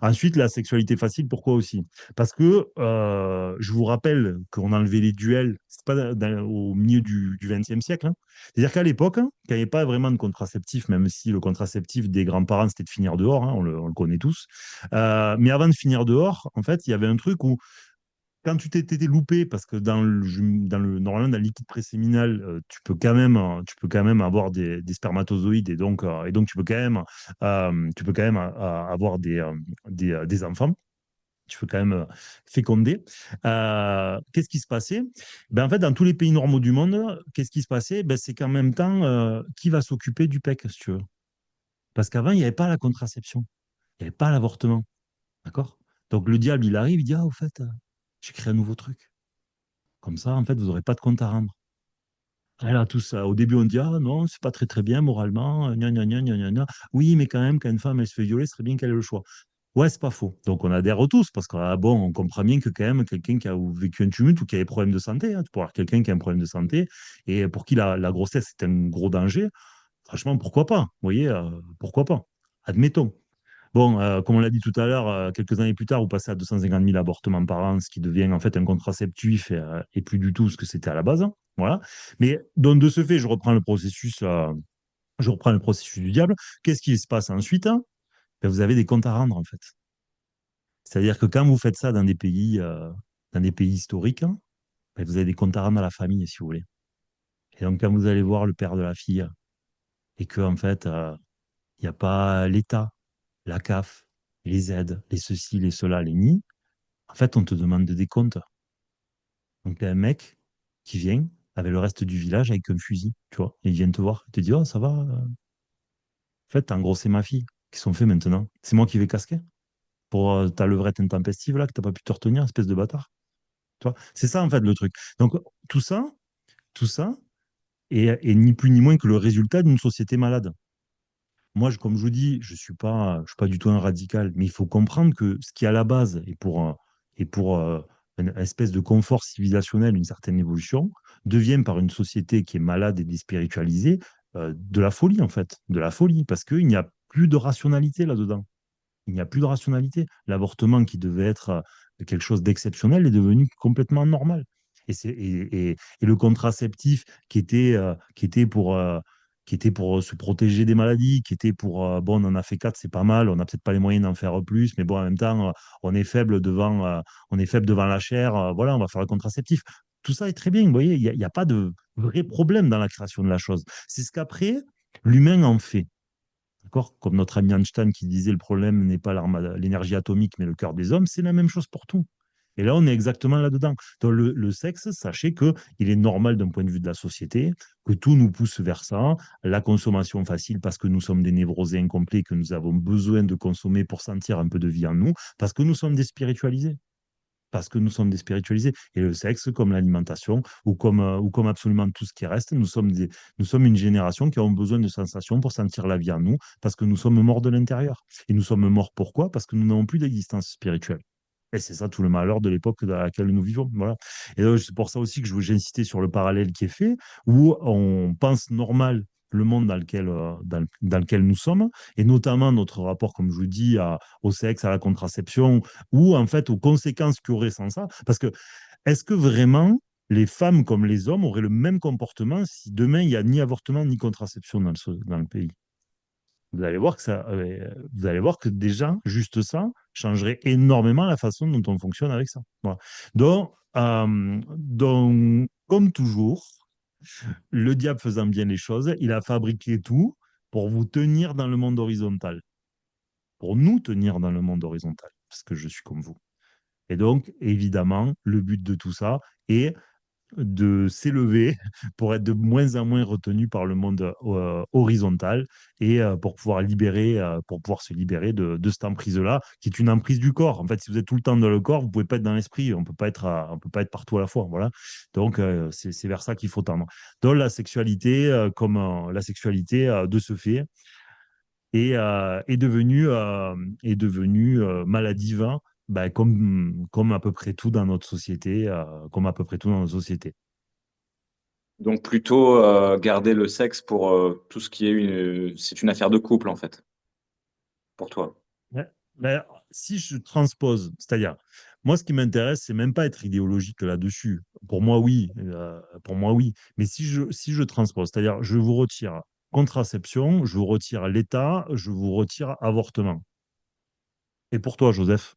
Ensuite, la sexualité facile, pourquoi aussi? Parce que je vous rappelle qu'on a enlevé les duels, c'est pas au milieu du XXe siècle, hein. C'est-à-dire qu'à l'époque, hein, il n'y avait pas vraiment de contraceptif, même si le contraceptif des grands-parents, c'était de finir dehors, hein, on le connaît tous. Mais avant de finir dehors, en fait, il y avait un truc où, quand tu t'étais loupé, parce que normalement, dans le liquide préséminal, tu peux quand même avoir des spermatozoïdes, et donc tu peux quand même avoir des enfants. Tu peux quand même féconder. Qu'est-ce qui se passait? Ben, en fait, dans tous les pays normaux du monde, qu'est-ce qui se passait? Ben, c'est qu'en même temps, qui va s'occuper du PEC, si tu veux? Parce qu'avant, il n'y avait pas la contraception, il n'y avait pas l'avortement. D'accord? Donc le diable, il arrive, il dit, ah, au fait, j'ai créé un nouveau truc. Comme ça, en fait, vous n'aurez pas de compte à rendre. Et là, tout ça. Au début, on dit, ah non, c'est pas très très bien moralement, gna, gna, gna, gna, gna, gna. Oui, mais quand même, quand une femme, elle se fait violer, ce serait bien qu'elle ait le choix. Ouais, c'est pas faux. Donc on adhère tous, parce que bon, on comprend bien que quand même quelqu'un qui a vécu un tumulte ou qui a des problèmes de santé, hein, tu peux avoir quelqu'un qui a un problème de santé et pour qui la grossesse est un gros danger, franchement, pourquoi pas? Vous voyez, pourquoi pas? Admettons. Bon, comme on l'a dit tout à l'heure, quelques années plus tard, vous passez à 250 000 avortements par an, ce qui devient en fait un contraceptif et plus du tout ce que c'était à la base, hein. Voilà. Mais donc, de ce fait, je reprends le processus du diable. Qu'est-ce qui se passe ensuite, hein? Ben, vous avez des comptes à rendre, en fait. C'est-à-dire que quand vous faites ça dans des pays historiques, hein, ben, vous avez des comptes à rendre à la famille, si vous voulez. Et donc, quand vous allez voir le père de la fille et que, en fait, il n'y a pas l'État, la CAF, les aides, les ceci, les cela, les ni, en fait, on te demande des comptes. Donc, il y a un mec qui vient avec le reste du village avec un fusil, tu vois, et il vient te voir, il te dit, oh, ça va, en fait, t'as engrossé ma fille. Qui sont faits maintenant? C'est moi qui vais casquer pour ta levrette intempestive là, que t'as pas pu te retenir, espèce de bâtard. Tu vois, c'est ça en fait le truc. Donc tout ça, tout ça est ni plus ni moins que le résultat d'une société malade. Moi, comme je vous dis, je suis pas du tout un radical, mais il faut comprendre que ce qui est à la base est pour une espèce de confort civilisationnel, une certaine évolution, devient par une société qui est malade et déspiritualisée de la folie en fait, de la folie, parce qu'il n'y a plus de rationalité là-dedans. Il n'y a plus de rationalité. L'avortement qui devait être quelque chose d'exceptionnel est devenu complètement normal. Et le contraceptif qui était pour se protéger des maladies, qui était pour, bon, on en a fait 4, c'est pas mal, on n'a peut-être pas les moyens d'en faire plus, mais bon, en même temps, on est faible devant la chair, voilà, on va faire le contraceptif. Tout ça est très bien, vous voyez, il y a pas de vrai problème dans la création de la chose. C'est ce qu'après, l'humain en fait. D'accord? Comme notre ami Einstein qui disait le problème n'est pas l'énergie atomique, mais le cœur des hommes, c'est la même chose pour tout. Et là, on est exactement là-dedans. Donc, le sexe, sachez qu'il est normal d'un point de vue de la société, que tout nous pousse vers ça, la consommation facile parce que nous sommes des névrosés incomplets, que nous avons besoin de consommer pour sentir un peu de vie en nous, parce que nous sommes déspiritualisés parce que nous sommes déspiritualisés. Et le sexe, comme l'alimentation, ou comme absolument tout ce qui reste, nous sommes une génération qui a besoin de sensations pour sentir la vie en nous, parce que nous sommes morts de l'intérieur. Et nous sommes morts pourquoi? Parce que nous n'avons plus d'existence spirituelle. Et c'est ça tout le malheur de l'époque dans laquelle nous vivons. Voilà. Et c'est pour ça aussi que j'ai insisté sur le parallèle qui est fait, où on pense normal le monde dans lequel nous sommes, et notamment notre rapport, comme je vous dis, au sexe, à la contraception, ou en fait aux conséquences qu'il y aurait sans ça. Parce que est-ce que vraiment les femmes comme les hommes auraient le même comportement si demain il n'y a ni avortement ni contraception dans le pays? Vous allez voir que vous allez voir que déjà, juste ça, changerait énormément la façon dont on fonctionne avec ça. Voilà. Donc, comme toujours, le diable faisant bien les choses, il a fabriqué tout pour vous tenir dans le monde horizontal, pour nous tenir dans le monde horizontal. parce que je suis comme vous. Et donc, évidemment, le but de tout ça est de s'élever pour être de moins en moins retenu par le monde horizontal et pour pouvoir se libérer de cette emprise-là, qui est une emprise du corps. En fait, si vous êtes tout le temps dans le corps, vous pouvez pas être dans l'esprit. On peut pas être partout à la fois. Voilà. Donc, c'est vers ça qu'il faut tendre. Donc, la sexualité, la sexualité de ce fait, est devenu maladive, hein, ben, comme à peu près tout dans notre société, comme à peu près tout dans notre société. Donc plutôt garder le sexe pour tout ce qui est c'est une affaire de couple en fait, pour toi. Ouais. Mais si je transpose, c'est-à-dire, moi, ce qui m'intéresse, c'est même pas être idéologique là-dessus. Pour moi, oui. Mais si je transpose, c'est-à-dire, je vous retire contraception, je vous retire l'État, je vous retire avortement. Et pour toi, Joseph,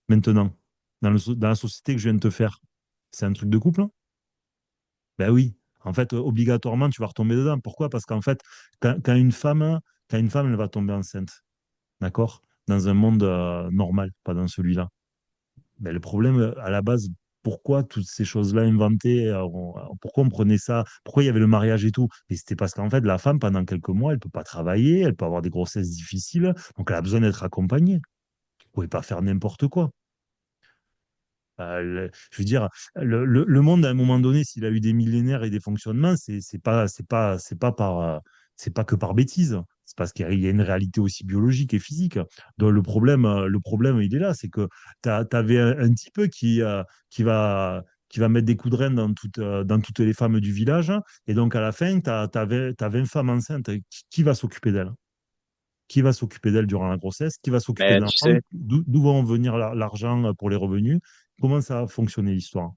maintenant, dans la société que je viens de te faire, c'est un truc de couple, hein? Ben oui. En fait, obligatoirement, tu vas retomber dedans. Pourquoi? Parce qu'en fait, quand une femme, elle va tomber enceinte, d'accord? Dans un monde normal, pas dans celui-là. Ben, le problème, à la base, pourquoi toutes ces choses-là inventées, pourquoi on prenait ça, pourquoi il y avait le mariage et tout? Et c'était parce qu'en fait, la femme, pendant quelques mois, elle peut pas travailler, elle peut avoir des grossesses difficiles, donc elle a besoin d'être accompagnée. Vous pouvez pas faire n'importe quoi. Je veux dire, le monde, à un moment donné, s'il a eu des millénaires et des fonctionnements, c'est pas que par bêtise. C'est parce qu'il y a une réalité aussi biologique et physique. Donc le problème, il est là, c'est que tu avais un type qui va, qui va mettre des coups de rein dans toutes les femmes du village, et donc à la fin, tu as 20 femmes enceintes. Qui va s'occuper d'elles? Qui va s'occuper d'elle durant la grossesse, qui va s'occuper Mais de tu l'enfant, sais, d'où va en venir l'argent pour les revenus, comment ça a fonctionné l'histoire.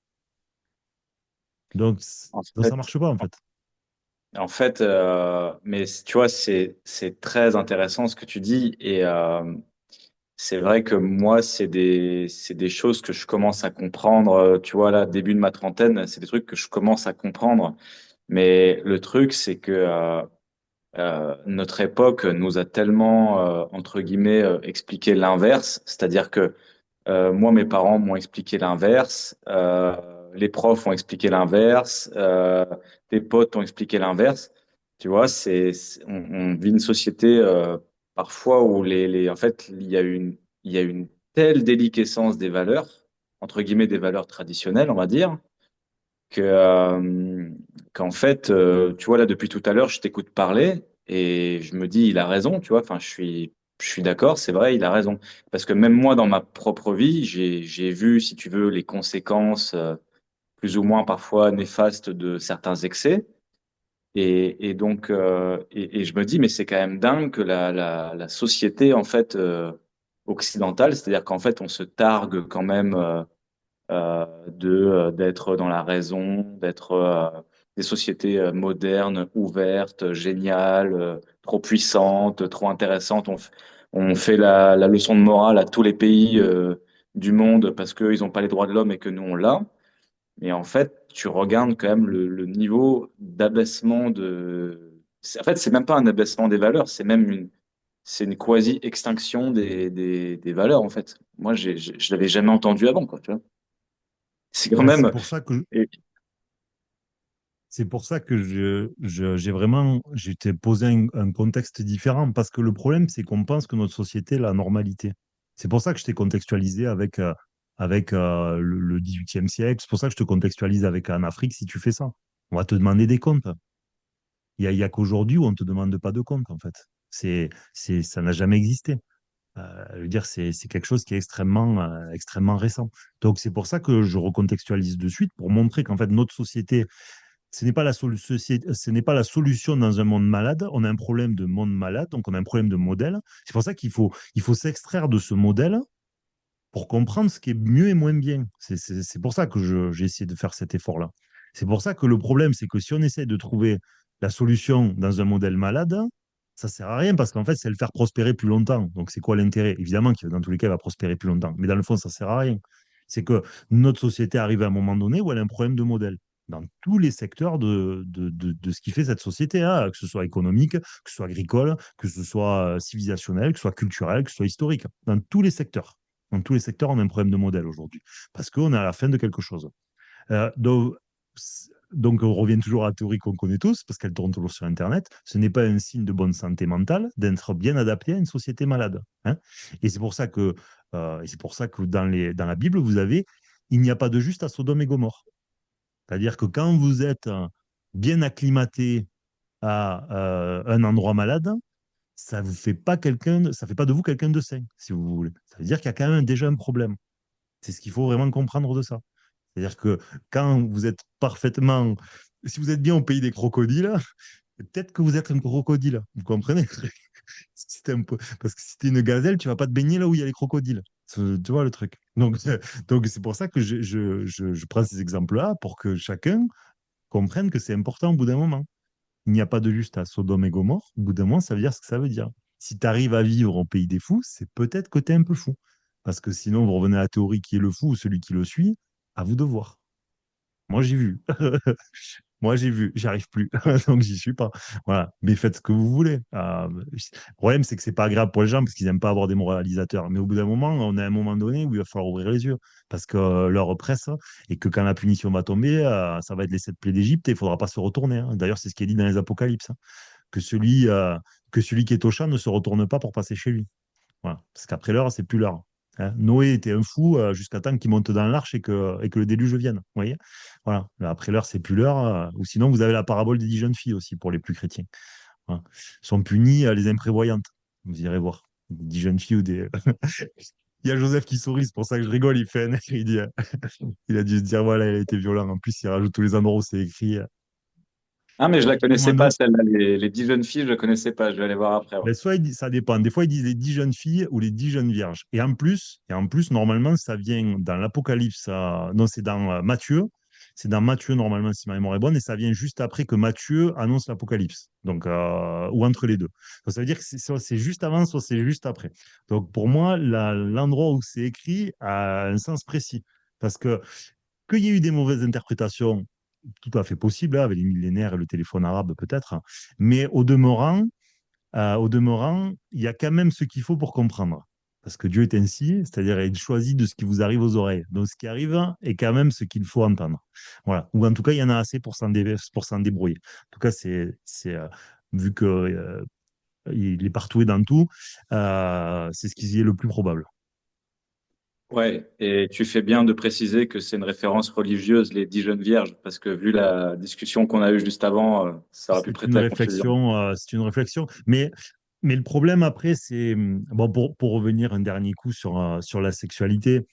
Donc, en donc ça fait, marche pas en fait. mais tu vois, c'est très intéressant ce que tu dis et c'est vrai que moi, c'est des choses que je commence à comprendre. Tu vois, là, début de ma trentaine, c'est des trucs que je commence à comprendre. Mais le truc, c'est que notre époque nous a tellement, entre guillemets, expliqué l'inverse. C'est-à-dire que moi, mes parents m'ont expliqué l'inverse, les profs ont expliqué l'inverse, tes potes ont expliqué l'inverse. Tu vois, on vit une société parfois où en fait, il y a une telle déliquescence des valeurs, entre guillemets, des valeurs traditionnelles, on va dire, que, qu'en fait, tu vois, là, depuis tout à l'heure, je t'écoute parler et je me dis, il a raison, tu vois, enfin, je suis d'accord, c'est vrai, il a raison. Parce que même moi, dans ma propre vie, j'ai vu, si tu veux, les conséquences plus ou moins parfois néfastes de certains excès. Et donc, et je me dis, mais c'est quand même dingue que la société, en fait, occidentale, c'est-à-dire qu'en fait, on se targue quand même. D'être dans la raison, d'être des sociétés modernes, ouvertes, géniales, trop puissantes, trop intéressantes. On fait la leçon de morale à tous les pays du monde parce qu'ils n'ont pas les droits de l'homme et que nous, on l'a. Mais en fait, tu regardes quand même le niveau d'abaissement En fait, c'est même pas un abaissement des valeurs, c'est une quasi-extinction des valeurs, en fait. Moi, je l'avais jamais entendu avant, quoi, tu vois. C'est quand Ben, même. Et- c'est pour ça que j'ai été posé un contexte différent parce que le problème, c'est qu'on pense que notre société est la normalité. C'est pour ça que je t'ai contextualisé avec le 18e siècle. C'est pour ça que je te contextualise avec en Afrique si tu fais ça. On va te demander des comptes. Il y a qu'aujourd'hui où on ne te demande pas de compte, en fait. Ça n'a jamais existé. Je veux dire, c'est quelque chose qui est extrêmement récent. Donc, c'est pour ça que je recontextualise de suite pour montrer qu'en fait, notre société, ce n'est pas la solution dans un monde malade. On a un problème de monde malade, donc on a un problème de modèle. C'est pour ça il faut s'extraire de ce modèle pour comprendre ce qui est mieux et moins bien. C'est pour ça que j'ai essayé de faire cet effort-là. C'est pour ça que le problème, c'est que si on essaie de trouver la solution dans un modèle malade, ça sert à rien parce qu'en fait, c'est le faire prospérer plus longtemps. Donc, c'est quoi l'intérêt? Évidemment que dans tous les cas, il va prospérer plus longtemps. Mais dans le fond, ça sert à rien. C'est que notre société arrive à un moment donné où elle a un problème de modèle dans tous les secteurs de ce qui fait cette société, hein, que ce soit économique, que ce soit agricole, que ce soit civilisationnel, que ce soit culturel, que ce soit historique, dans tous les secteurs. Dans tous les secteurs, on a un problème de modèle aujourd'hui. Parce qu'on est à la fin de quelque chose. Donc, on revient toujours à la théorie qu'on connaît tous, parce qu'elle tourne toujours sur Internet. Ce n'est pas un signe de bonne santé mentale d'être bien adapté à une société malade, hein. Et c'est pour ça que dans la Bible, vous avez, il n'y a pas de juste à Sodome et Gomorrhe. C'est-à-dire que quand vous êtes bien acclimaté à un endroit malade, ça fait pas de vous quelqu'un de sain, si vous voulez. Ça veut dire qu'il y a quand même déjà un problème. C'est ce qu'il faut vraiment comprendre de ça. C'est-à-dire que quand vous êtes parfaitement, si vous êtes bien au pays des crocodiles, peut-être que vous êtes un crocodile. Vous comprenez? Parce que si tu es une gazelle, tu vas pas te baigner là où il y a les crocodiles. Tu vois le truc. Donc c'est pour ça que je prends ces exemples-là pour que chacun comprenne que c'est important au bout d'un moment. Il n'y a pas de juste à Sodome et Gomorrhe. Au bout d'un moment, ça veut dire ce que ça veut dire. Si tu arrives à vivre au pays des fous, c'est peut-être que tu es un peu fou. Parce que sinon, vous revenez à la théorie qui est le fou ou celui qui le suit, à vous de voir. Moi, j'ai vu. Moi, j'ai vu. J'y arrive plus. Donc, j'y suis pas. Voilà. Mais faites ce que vous voulez. Le problème, c'est que c'est pas agréable pour les gens parce qu'ils n'aiment pas avoir des moralisateurs. Mais au bout d'un moment, on a un moment donné où il va falloir ouvrir les yeux parce que leur presse et que quand la punition va tomber, ça va être les 7 plaies d'Égypte et il faudra pas se retourner, hein. D'ailleurs, c'est ce qui est dit dans les Apocalypses, hein, que celui qui est au champ ne se retourne pas pour passer chez lui. Voilà. Parce qu'après l'heure, c'est plus l'heure, hein. Noé était un fou jusqu'à temps qu'il monte dans l'arche et que le déluge vienne. Vous voyez? Voilà. Là, après l'heure, c'est plus l'heure. Ou sinon, vous avez la parabole des 10 jeunes filles aussi pour les plus chrétiens. Voilà. Sont punies les imprévoyantes. Vous irez voir. 10 jeunes filles ou des. Il y a Joseph qui sourit, c'est pour ça que je rigole. Il fait un air, il dit, il a dû se dire, voilà, il a été violent. En plus, il rajoute tous les endroits où c'est écrit. Ah, mais je la connaissais pas, Commandant. celle-là. Les 10 jeunes filles, je la connaissais pas. Je vais aller voir après. Ouais. Ben, ça dépend. Des fois, ils disent les 10 jeunes filles ou les 10 jeunes vierges. Et en plus, normalement, ça vient dans l'Apocalypse. Non, c'est dans Matthieu. C'est dans Matthieu, normalement, si ma mémoire est bonne. Et ça vient juste après que Matthieu annonce l'Apocalypse. Donc, ou entre les deux. Donc, ça veut dire que soit c'est juste avant, soit c'est juste après. Donc, pour moi, l'endroit où c'est écrit a un sens précis. Parce que qu'il y ait eu des mauvaises interprétations, tout à fait possible, hein, avec les millénaires et le téléphone arabe, peut-être. Mais au demeurant, il y a quand même ce qu'il faut pour comprendre. Parce que Dieu est ainsi, c'est-à-dire il choisit de ce qui vous arrive aux oreilles. Donc ce qui arrive est quand même ce qu'il faut entendre. Voilà. Ou en tout cas, il y en a assez pour s'en débrouiller. En tout cas, vu il est partout et dans tout, c'est ce qui est le plus probable. Ouais, et tu fais bien de préciser que c'est une référence religieuse, les 10 jeunes vierges, parce que vu la discussion qu'on a eue juste avant, ça aurait pu C'est une prêter à confusion. réflexion, mais le problème après, c'est, bon, pour revenir un dernier coup sur la sexualité,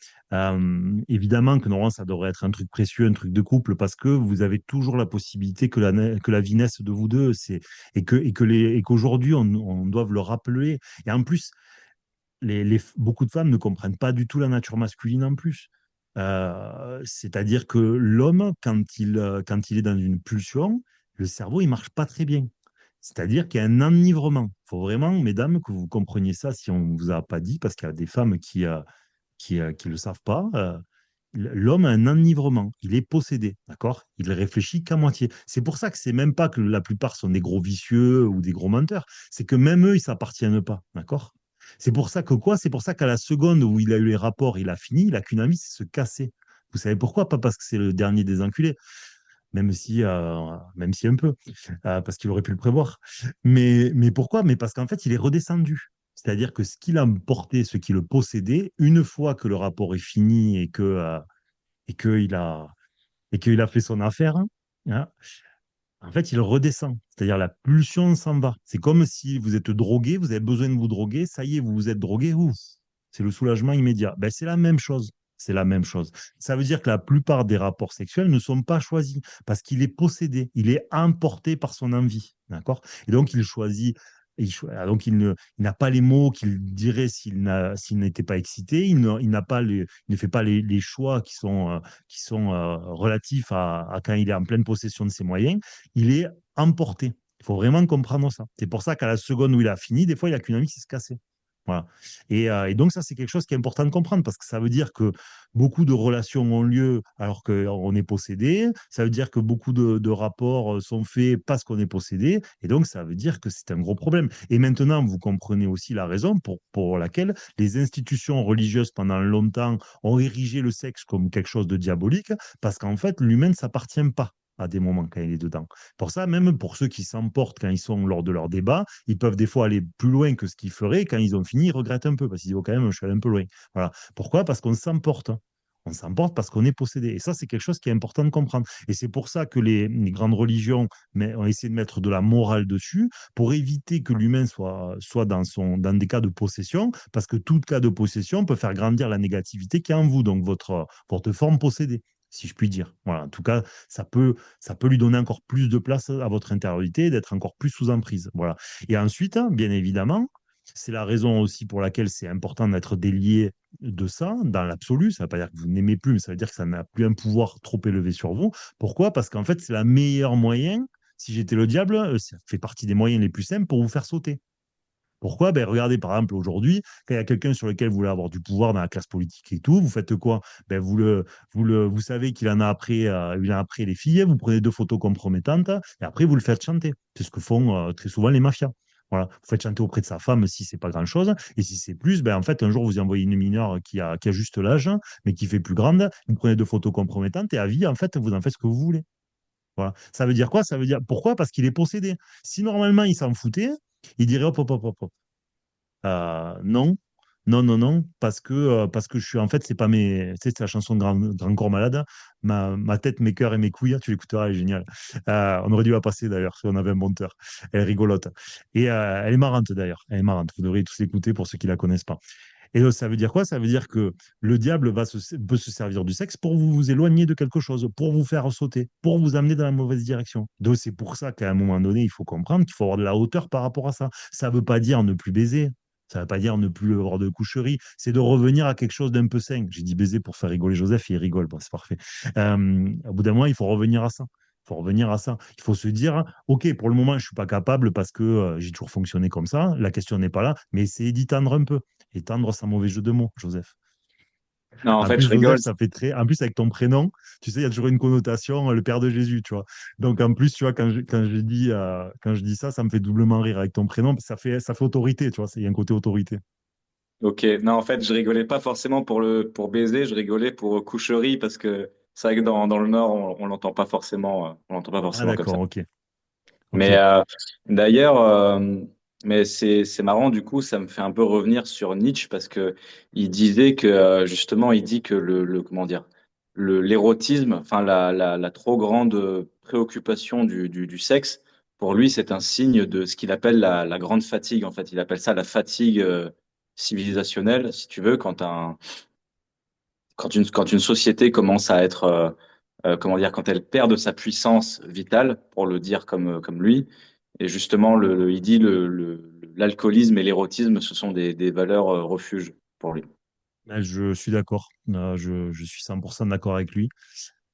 évidemment que normalement, ça devrait être un truc précieux, un truc de couple, parce que vous avez toujours la possibilité que la vie naisse de vous deux, et qu'aujourd'hui, on doit le rappeler. Et en plus, beaucoup de femmes ne comprennent pas du tout la nature masculine en plus. C'est-à-dire que l'homme, quand il est dans une pulsion, le cerveau, il marche pas très bien. C'est-à-dire qu'il y a un enivrement. Il faut vraiment, mesdames, que vous compreniez ça si on ne vous a pas dit, parce qu'il y a des femmes qui le savent pas. L'homme a un enivrement. Il est possédé, d'accord? Il réfléchit qu'à moitié. C'est pour ça que c'est même pas que la plupart sont des gros vicieux ou des gros menteurs. C'est que même eux, ils s'appartiennent pas, d'accord? C'est pour ça que quoi? C'est pour ça qu'à la seconde où il a eu les rapports, il a fini, il a qu'une envie, c'est se casser. Vous savez pourquoi? Pas parce que c'est le dernier des enculés, même si un peu, parce qu'il aurait pu le prévoir. Mais pourquoi? Mais parce qu'en fait, il est redescendu. C'est-à-dire que ce qu'il a porté, ce qui le possédait, une fois que le rapport est fini et qu'il a fait son affaire, hein, en fait, il redescend. C'est-à-dire la pulsion s'en va. C'est comme si vous êtes drogué, vous avez besoin de vous droguer, ça y est, vous vous êtes drogué, ouf, c'est le soulagement immédiat. Ben, c'est la même chose. C'est la même chose. Ça veut dire que la plupart des rapports sexuels ne sont pas choisis parce qu'il est possédé, il est emporté par son envie. D'accord? Et donc, il choisit. Donc, il n'a pas les mots qu'il dirait s'il n'était pas excité. Il ne fait pas les choix qui sont relatifs à quand il est en pleine possession de ses moyens. Il est emporté. Il faut vraiment comprendre ça. C'est pour ça qu'à la seconde où il a fini, des fois, il n'a qu'une envie, c'est se casser. Voilà. Et donc, ça, c'est quelque chose qui est important de comprendre parce que ça veut dire que beaucoup de relations ont lieu alors qu'on est possédé. Ça veut dire que beaucoup de rapports sont faits parce qu'on est possédé. Et donc, ça veut dire que c'est un gros problème. Et maintenant, vous comprenez aussi la raison pour laquelle les institutions religieuses, pendant longtemps, ont érigé le sexe comme quelque chose de diabolique parce qu'en fait, l'humain ne s'appartient pas à des moments quand il est dedans. Pour ça, même pour ceux qui s'emportent quand ils sont lors de leur débat, ils peuvent des fois aller plus loin que ce qu'ils feraient. Quand ils ont fini, ils regrettent un peu parce qu'ils disent, oh, quand même, je suis allé un peu loin. Voilà. Pourquoi? Parce qu'on s'emporte. On s'emporte parce qu'on est possédé. Et ça, c'est quelque chose qui est important de comprendre. Et c'est pour ça que les grandes religions ont essayé de mettre de la morale dessus pour éviter que l'humain soit dans des cas de possession, parce que tout cas de possession peut faire grandir la négativité qui est en vous, donc votre forme possédée, si je puis dire. Voilà. En tout cas, ça peut lui donner encore plus de place à votre intériorité, d'être encore plus sous emprise. Voilà. Et ensuite, hein, bien évidemment, c'est la raison aussi pour laquelle c'est important d'être délié de ça, dans l'absolu. Ça ne veut pas dire que vous n'aimez plus, mais ça veut dire que ça n'a plus un pouvoir trop élevé sur vous. Pourquoi? Parce qu'en fait, c'est le meilleur moyen, si j'étais le diable, ça fait partie des moyens les plus simples pour vous faire sauter. Pourquoi? Ben, regardez, par exemple, aujourd'hui, quand il y a quelqu'un sur lequel vous voulez avoir du pouvoir dans la classe politique et tout, vous faites quoi? Ben, vous savez qu'il en a après, il en a après les filles, vous prenez deux photos compromettantes et après, vous le faites chanter. C'est ce que font très souvent les mafias. Voilà. Vous faites chanter auprès de sa femme si c'est pas grand-chose. Et si c'est plus, ben, en fait, un jour, vous y envoyez une mineure qui a juste l'âge, mais qui fait plus grande. Vous prenez deux photos compromettantes et à vie, en fait, vous en faites ce que vous voulez. Voilà. Ça veut dire quoi? Ça veut dire pourquoi? Parce qu'il est possédé. Si normalement il s'en foutait, il dirait hop, hop, hop, hop, hop. Non, non, non, non, parce que je suis en fait, c'est pas mes. Tu sais, c'est la chanson de Grand Corps Malade. Ma tête, mes cœurs et mes couilles, tu l'écouteras, elle est géniale. On aurait dû la passer d'ailleurs, si on avait un monteur. Elle est rigolote. Et elle est marrante d'ailleurs. Elle est marrante. Vous devriez tous l'écouter pour ceux qui la connaissent pas. Et ça veut dire quoi? Ça veut dire que le diable peut se servir du sexe pour vous éloigner de quelque chose, pour vous faire sauter, pour vous amener dans la mauvaise direction. Donc c'est pour ça qu'à un moment donné, il faut comprendre qu'il faut avoir de la hauteur par rapport à ça. Ça ne veut pas dire ne plus baiser. Ça ne veut pas dire ne plus avoir de coucherie. C'est de revenir à quelque chose d'un peu sain. J'ai dit baiser pour faire rigoler Joseph, il rigole. Bon, c'est parfait. Au bout d'un moment, il faut revenir à ça. Il faut revenir à ça. Il faut se dire, OK, pour le moment, je ne suis pas capable parce que j'ai toujours fonctionné comme ça. La question n'est pas là, mais essayez d'y tendre un peu. Et tendre, c'est un mauvais jeu de mots, Joseph. Non, en En fait, je plus, Joseph, rigole. ça fait très. En plus, avec ton prénom, tu sais, il y a toujours une connotation, le père de Jésus, tu vois. Donc, en plus, tu vois, quand je dis ça, ça me fait doublement rire avec ton prénom, parce que ça fait autorité, tu vois. Il y a un côté autorité. Ok, non, en fait, je rigolais pas forcément pour baiser, je rigolais pour coucherie parce que c'est vrai que dans le Nord, on l'entend pas forcément, on l'entend pas Ah, forcément comme ça. d'accord, ok. Ok. Mais d'ailleurs, mais c'est marrant du coup, ça me fait un peu revenir sur Nietzsche parce que il disait que justement, il dit que comment dire, l'érotisme, enfin la trop grande préoccupation du sexe, pour lui, c'est un signe de ce qu'il appelle la grande fatigue. En fait, il appelle ça la fatigue civilisationnelle, si tu veux, quand une société commence à être comment dire, quand elle perd de sa puissance vitale, pour le dire comme lui. Et justement, il dit l'alcoolisme et l'érotisme, ce sont des valeurs refuges pour lui. Je suis d'accord. Je suis 100% d'accord avec lui.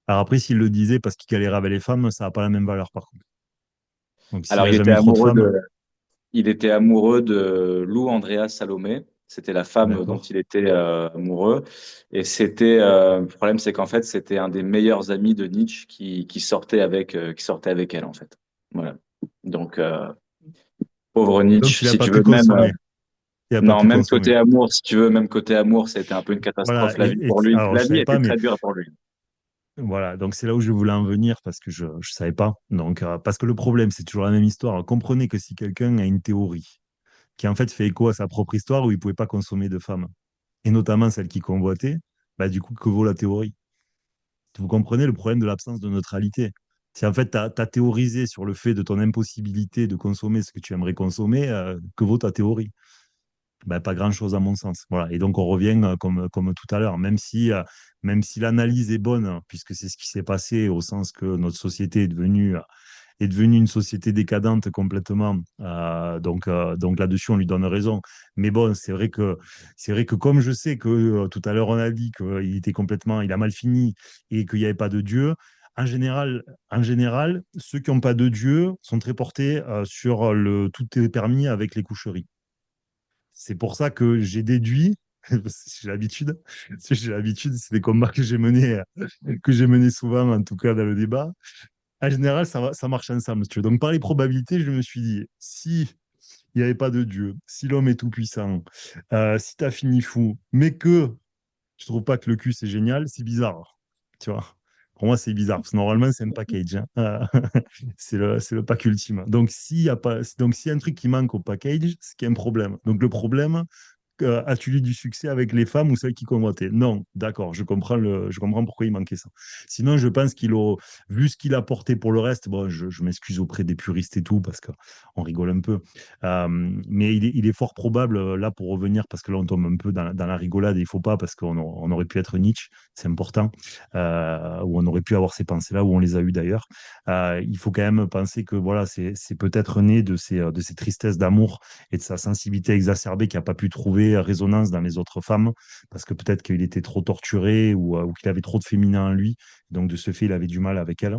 Alors après, s'il le disait parce qu'il galérait avec les femmes, ça n'a pas la même valeur, par contre. Donc, s'il Alors, a jamais eu trop de femmes, il était amoureux de Lou Andrea Salomé. C'était la femme dont d'accord. il était amoureux. Et le problème, c'est qu'en fait, c'était un des meilleurs amis de Nietzsche qui sortait avec elle, en fait. Voilà. Donc, pauvre Donc, Nietzsche, il n'a si pas tu pu veux, même, consommer. Il n'a pas non, pu même consommer. côté amour, si tu veux, même côté amour, c'était un peu une Voilà. catastrophe, la vie pour lui. Alors, je La ne vie savais était pas, mais très dure pour lui. voilà, donc c'est là où je voulais en venir parce que je ne savais pas. Donc, parce que le problème, c'est toujours la même histoire. Comprenez que si quelqu'un a une théorie qui en fait fait écho à sa propre histoire où il ne pouvait pas consommer de femmes, et notamment celle qui convoitait, bah, du coup, que vaut la théorie? Vous comprenez le problème de l'absence de neutralité. Si en fait tu as théorisé sur le fait de ton impossibilité de consommer ce que tu aimerais consommer, que vaut ta théorie? Ben, pas grand-chose à mon sens. Voilà. Et donc on revient comme tout à l'heure, même si l'analyse est bonne, hein, puisque c'est ce qui s'est passé au sens que notre société est devenue une société décadente complètement. Donc là-dessus, on lui donne raison. Mais bon, c'est vrai que comme je sais que tout à l'heure, on a dit il a mal fini et qu'il n'y avait pas de Dieu. En général, ceux qui n'ont pas de Dieu sont très portés sur le tout est permis avec les coucheries. C'est pour ça que j'ai déduit, parce que j'ai l'habitude, c'est des combats que j'ai menés souvent, en tout cas dans le débat. En général, ça marche ensemble, si tu veux. Donc, par les probabilités, je me suis dit, si il n'y avait pas de Dieu, si l'homme est tout-puissant, si tu as fini fou, mais que je trouve pas que le cul c'est génial, c'est bizarre. Tu vois. Pour moi, c'est bizarre. Parce que normalement, c'est un package, hein. C'est le pack ultime. Donc, s'il y a un truc qui manque au package, c'est qu'il y a un problème. Donc, le problème, as-tu eu du succès avec les femmes ou celles qui convoitaient? Non, d'accord, je comprends pourquoi il manquait ça. Sinon, je pense vu ce qu'il a porté pour le reste, bon, je m'excuse auprès des puristes et tout, parce qu'on rigole un peu. Euh, mais il est fort probable, là, pour revenir, parce que là, on tombe un peu dans la rigolade, et il faut pas, parce qu'on aurait pu être Nietzsche, c'est important, ou on aurait pu avoir ces pensées-là, où on les a eues d'ailleurs. Il faut quand même penser que voilà, c'est peut-être né de ces tristesses d'amour et de sa sensibilité exacerbée qui n'a pas pu trouver résonance dans les autres femmes, parce que peut-être qu'il était trop torturé ou qu'il avait trop de féminin en lui. Donc, de ce fait, il avait du mal avec elle.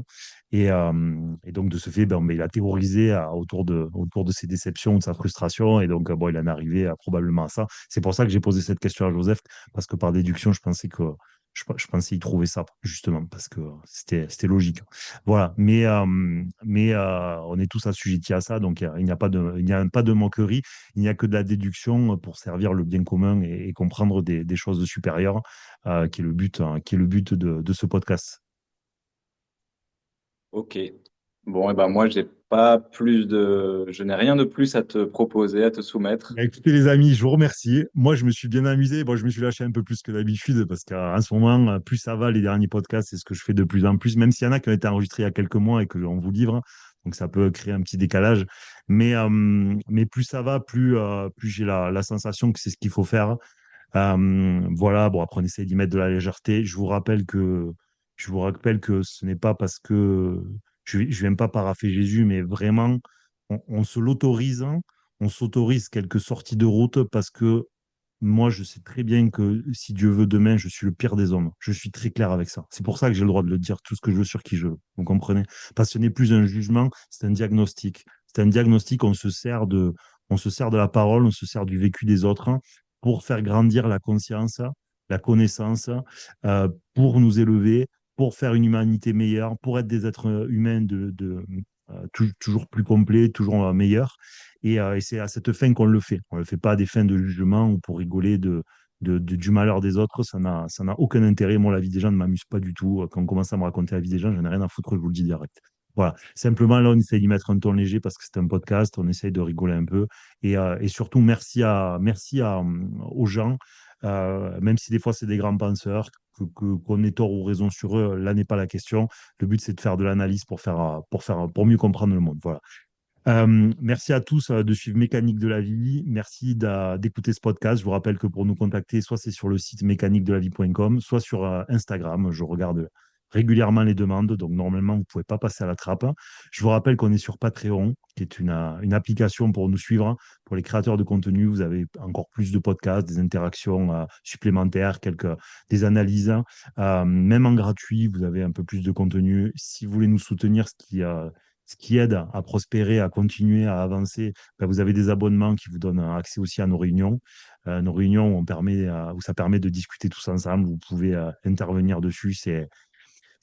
Et donc, de ce fait, ben, il a théorisé autour de ses déceptions, de sa frustration. Et donc, bon, il en est arrivé probablement à ça. C'est pour ça que j'ai posé cette question à Joseph, parce que par déduction, je pensais y trouver ça, justement, parce que c'était logique. Voilà, mais on est tous assujettis à ça, donc il n'y a pas de moquerie, il n'y a que de la déduction pour servir le bien commun et comprendre des choses supérieures, qui est le but, hein, qui est le but de ce podcast. Ok. Bon, et ben moi, je n'ai rien de plus à te proposer, à te soumettre. Bah, écoutez les amis, je vous remercie. Moi, je me suis bien amusé. Bon, je me suis lâché un peu plus que d'habitude parce qu'en ce moment, plus ça va, les derniers podcasts, c'est ce que je fais de plus en plus, même s'il y en a qui ont été enregistrés il y a quelques mois et que on vous livre. Donc, ça peut créer un petit décalage. Mais plus ça va, plus j'ai la sensation que c'est ce qu'il faut faire. Voilà, bon, après, on essaie d'y mettre de la légèreté. Je vous rappelle que ce n'est pas parce que je viens pas parapher Jésus, mais vraiment, on se l'autorise, hein. On s'autorise quelques sorties de route parce que moi, je sais très bien que si Dieu veut demain, je suis le pire des hommes. Je suis très clair avec ça. C'est pour ça que j'ai le droit de le dire tout ce que je veux sur qui je veux. Vous comprenez? Parce que ce n'est plus un jugement, c'est un diagnostic. C'est un diagnostic, on se sert de la parole, on se sert du vécu des autres, hein, pour faire grandir la conscience, la connaissance, pour nous élever, pour faire une humanité meilleure, pour être des êtres humains toujours plus complets, toujours meilleurs. Et c'est à cette fin qu'on le fait. On ne le fait pas à des fins de jugement ou pour rigoler du malheur des autres. Ça n'a aucun intérêt. Moi, la vie des gens ne m'amuse pas du tout. Quand on commence à me raconter la vie des gens, j'en ai rien à foutre, je vous le dis direct. Voilà. Simplement, là, on essaye d'y mettre un ton léger parce que c'est un podcast. On essaye de rigoler un peu. Et surtout, aux gens, même si des fois, c'est des grands penseurs, qu'on ait tort ou raison sur eux, là n'est pas la question. Le but, c'est de faire de l'analyse pour mieux comprendre le monde. Voilà. Merci à tous de suivre Mécanique de la vie. Merci d'écouter ce podcast. Je vous rappelle que pour nous contacter, soit c'est sur le site mécaniquedelavie.com, soit sur Instagram. Je regarde régulièrement les demandes, donc normalement, vous ne pouvez pas passer à la trappe. Je vous rappelle qu'on est sur Patreon, qui est une application pour nous suivre. Pour les créateurs de contenu, vous avez encore plus de podcasts, des interactions supplémentaires, des analyses. Même en gratuit, vous avez un peu plus de contenu. Si vous voulez nous soutenir, ce qui aide à prospérer, à continuer, à avancer, ben, vous avez des abonnements qui vous donnent accès aussi à nos réunions. Nos réunions où ça permet de discuter tous ensemble. Vous pouvez intervenir dessus.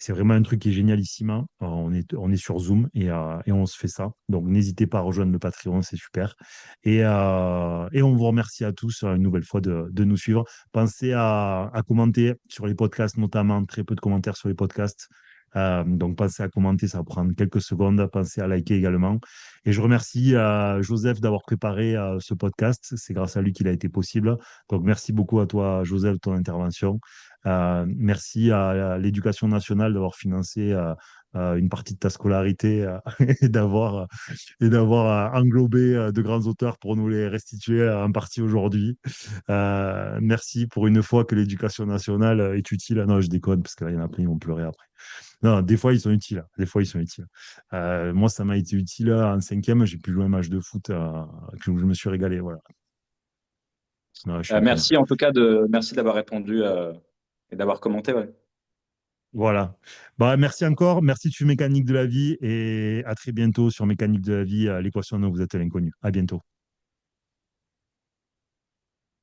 C'est vraiment un truc qui est génialissime, hein. On est sur Zoom et on se fait ça. Donc, n'hésitez pas à rejoindre le Patreon, c'est super. Et on vous remercie à tous une nouvelle fois de nous suivre. Pensez à commenter sur les podcasts, notamment très peu de commentaires sur les podcasts. Donc, pensez à commenter, ça va prendre quelques secondes. Pensez à liker également. Et je remercie Joseph d'avoir préparé ce podcast. C'est grâce à lui qu'il a été possible. Donc, merci beaucoup à toi, Joseph, de ton intervention. Merci à l'Éducation nationale d'avoir financé une partie de ta scolarité et d'avoir englobé de grands auteurs pour nous les restituer en partie aujourd'hui. Merci pour une fois que l'Éducation nationale est utile. Ah non, je déconne parce qu'il y en a plein qui vont pleurer après. Non, des fois, ils sont utiles. Des fois, ils sont utiles. Moi, ça m'a été utile en cinquième. J'ai pu jouer un match de foot que je me suis régalé. Voilà. Non, je suis content. Merci d'avoir répondu et d'avoir commenté. Ouais. Voilà. Bah, merci encore. Merci de suivre Mécanique de la vie et à très bientôt sur Mécanique de la vie, l'équation dont vous êtes l'inconnu. À bientôt.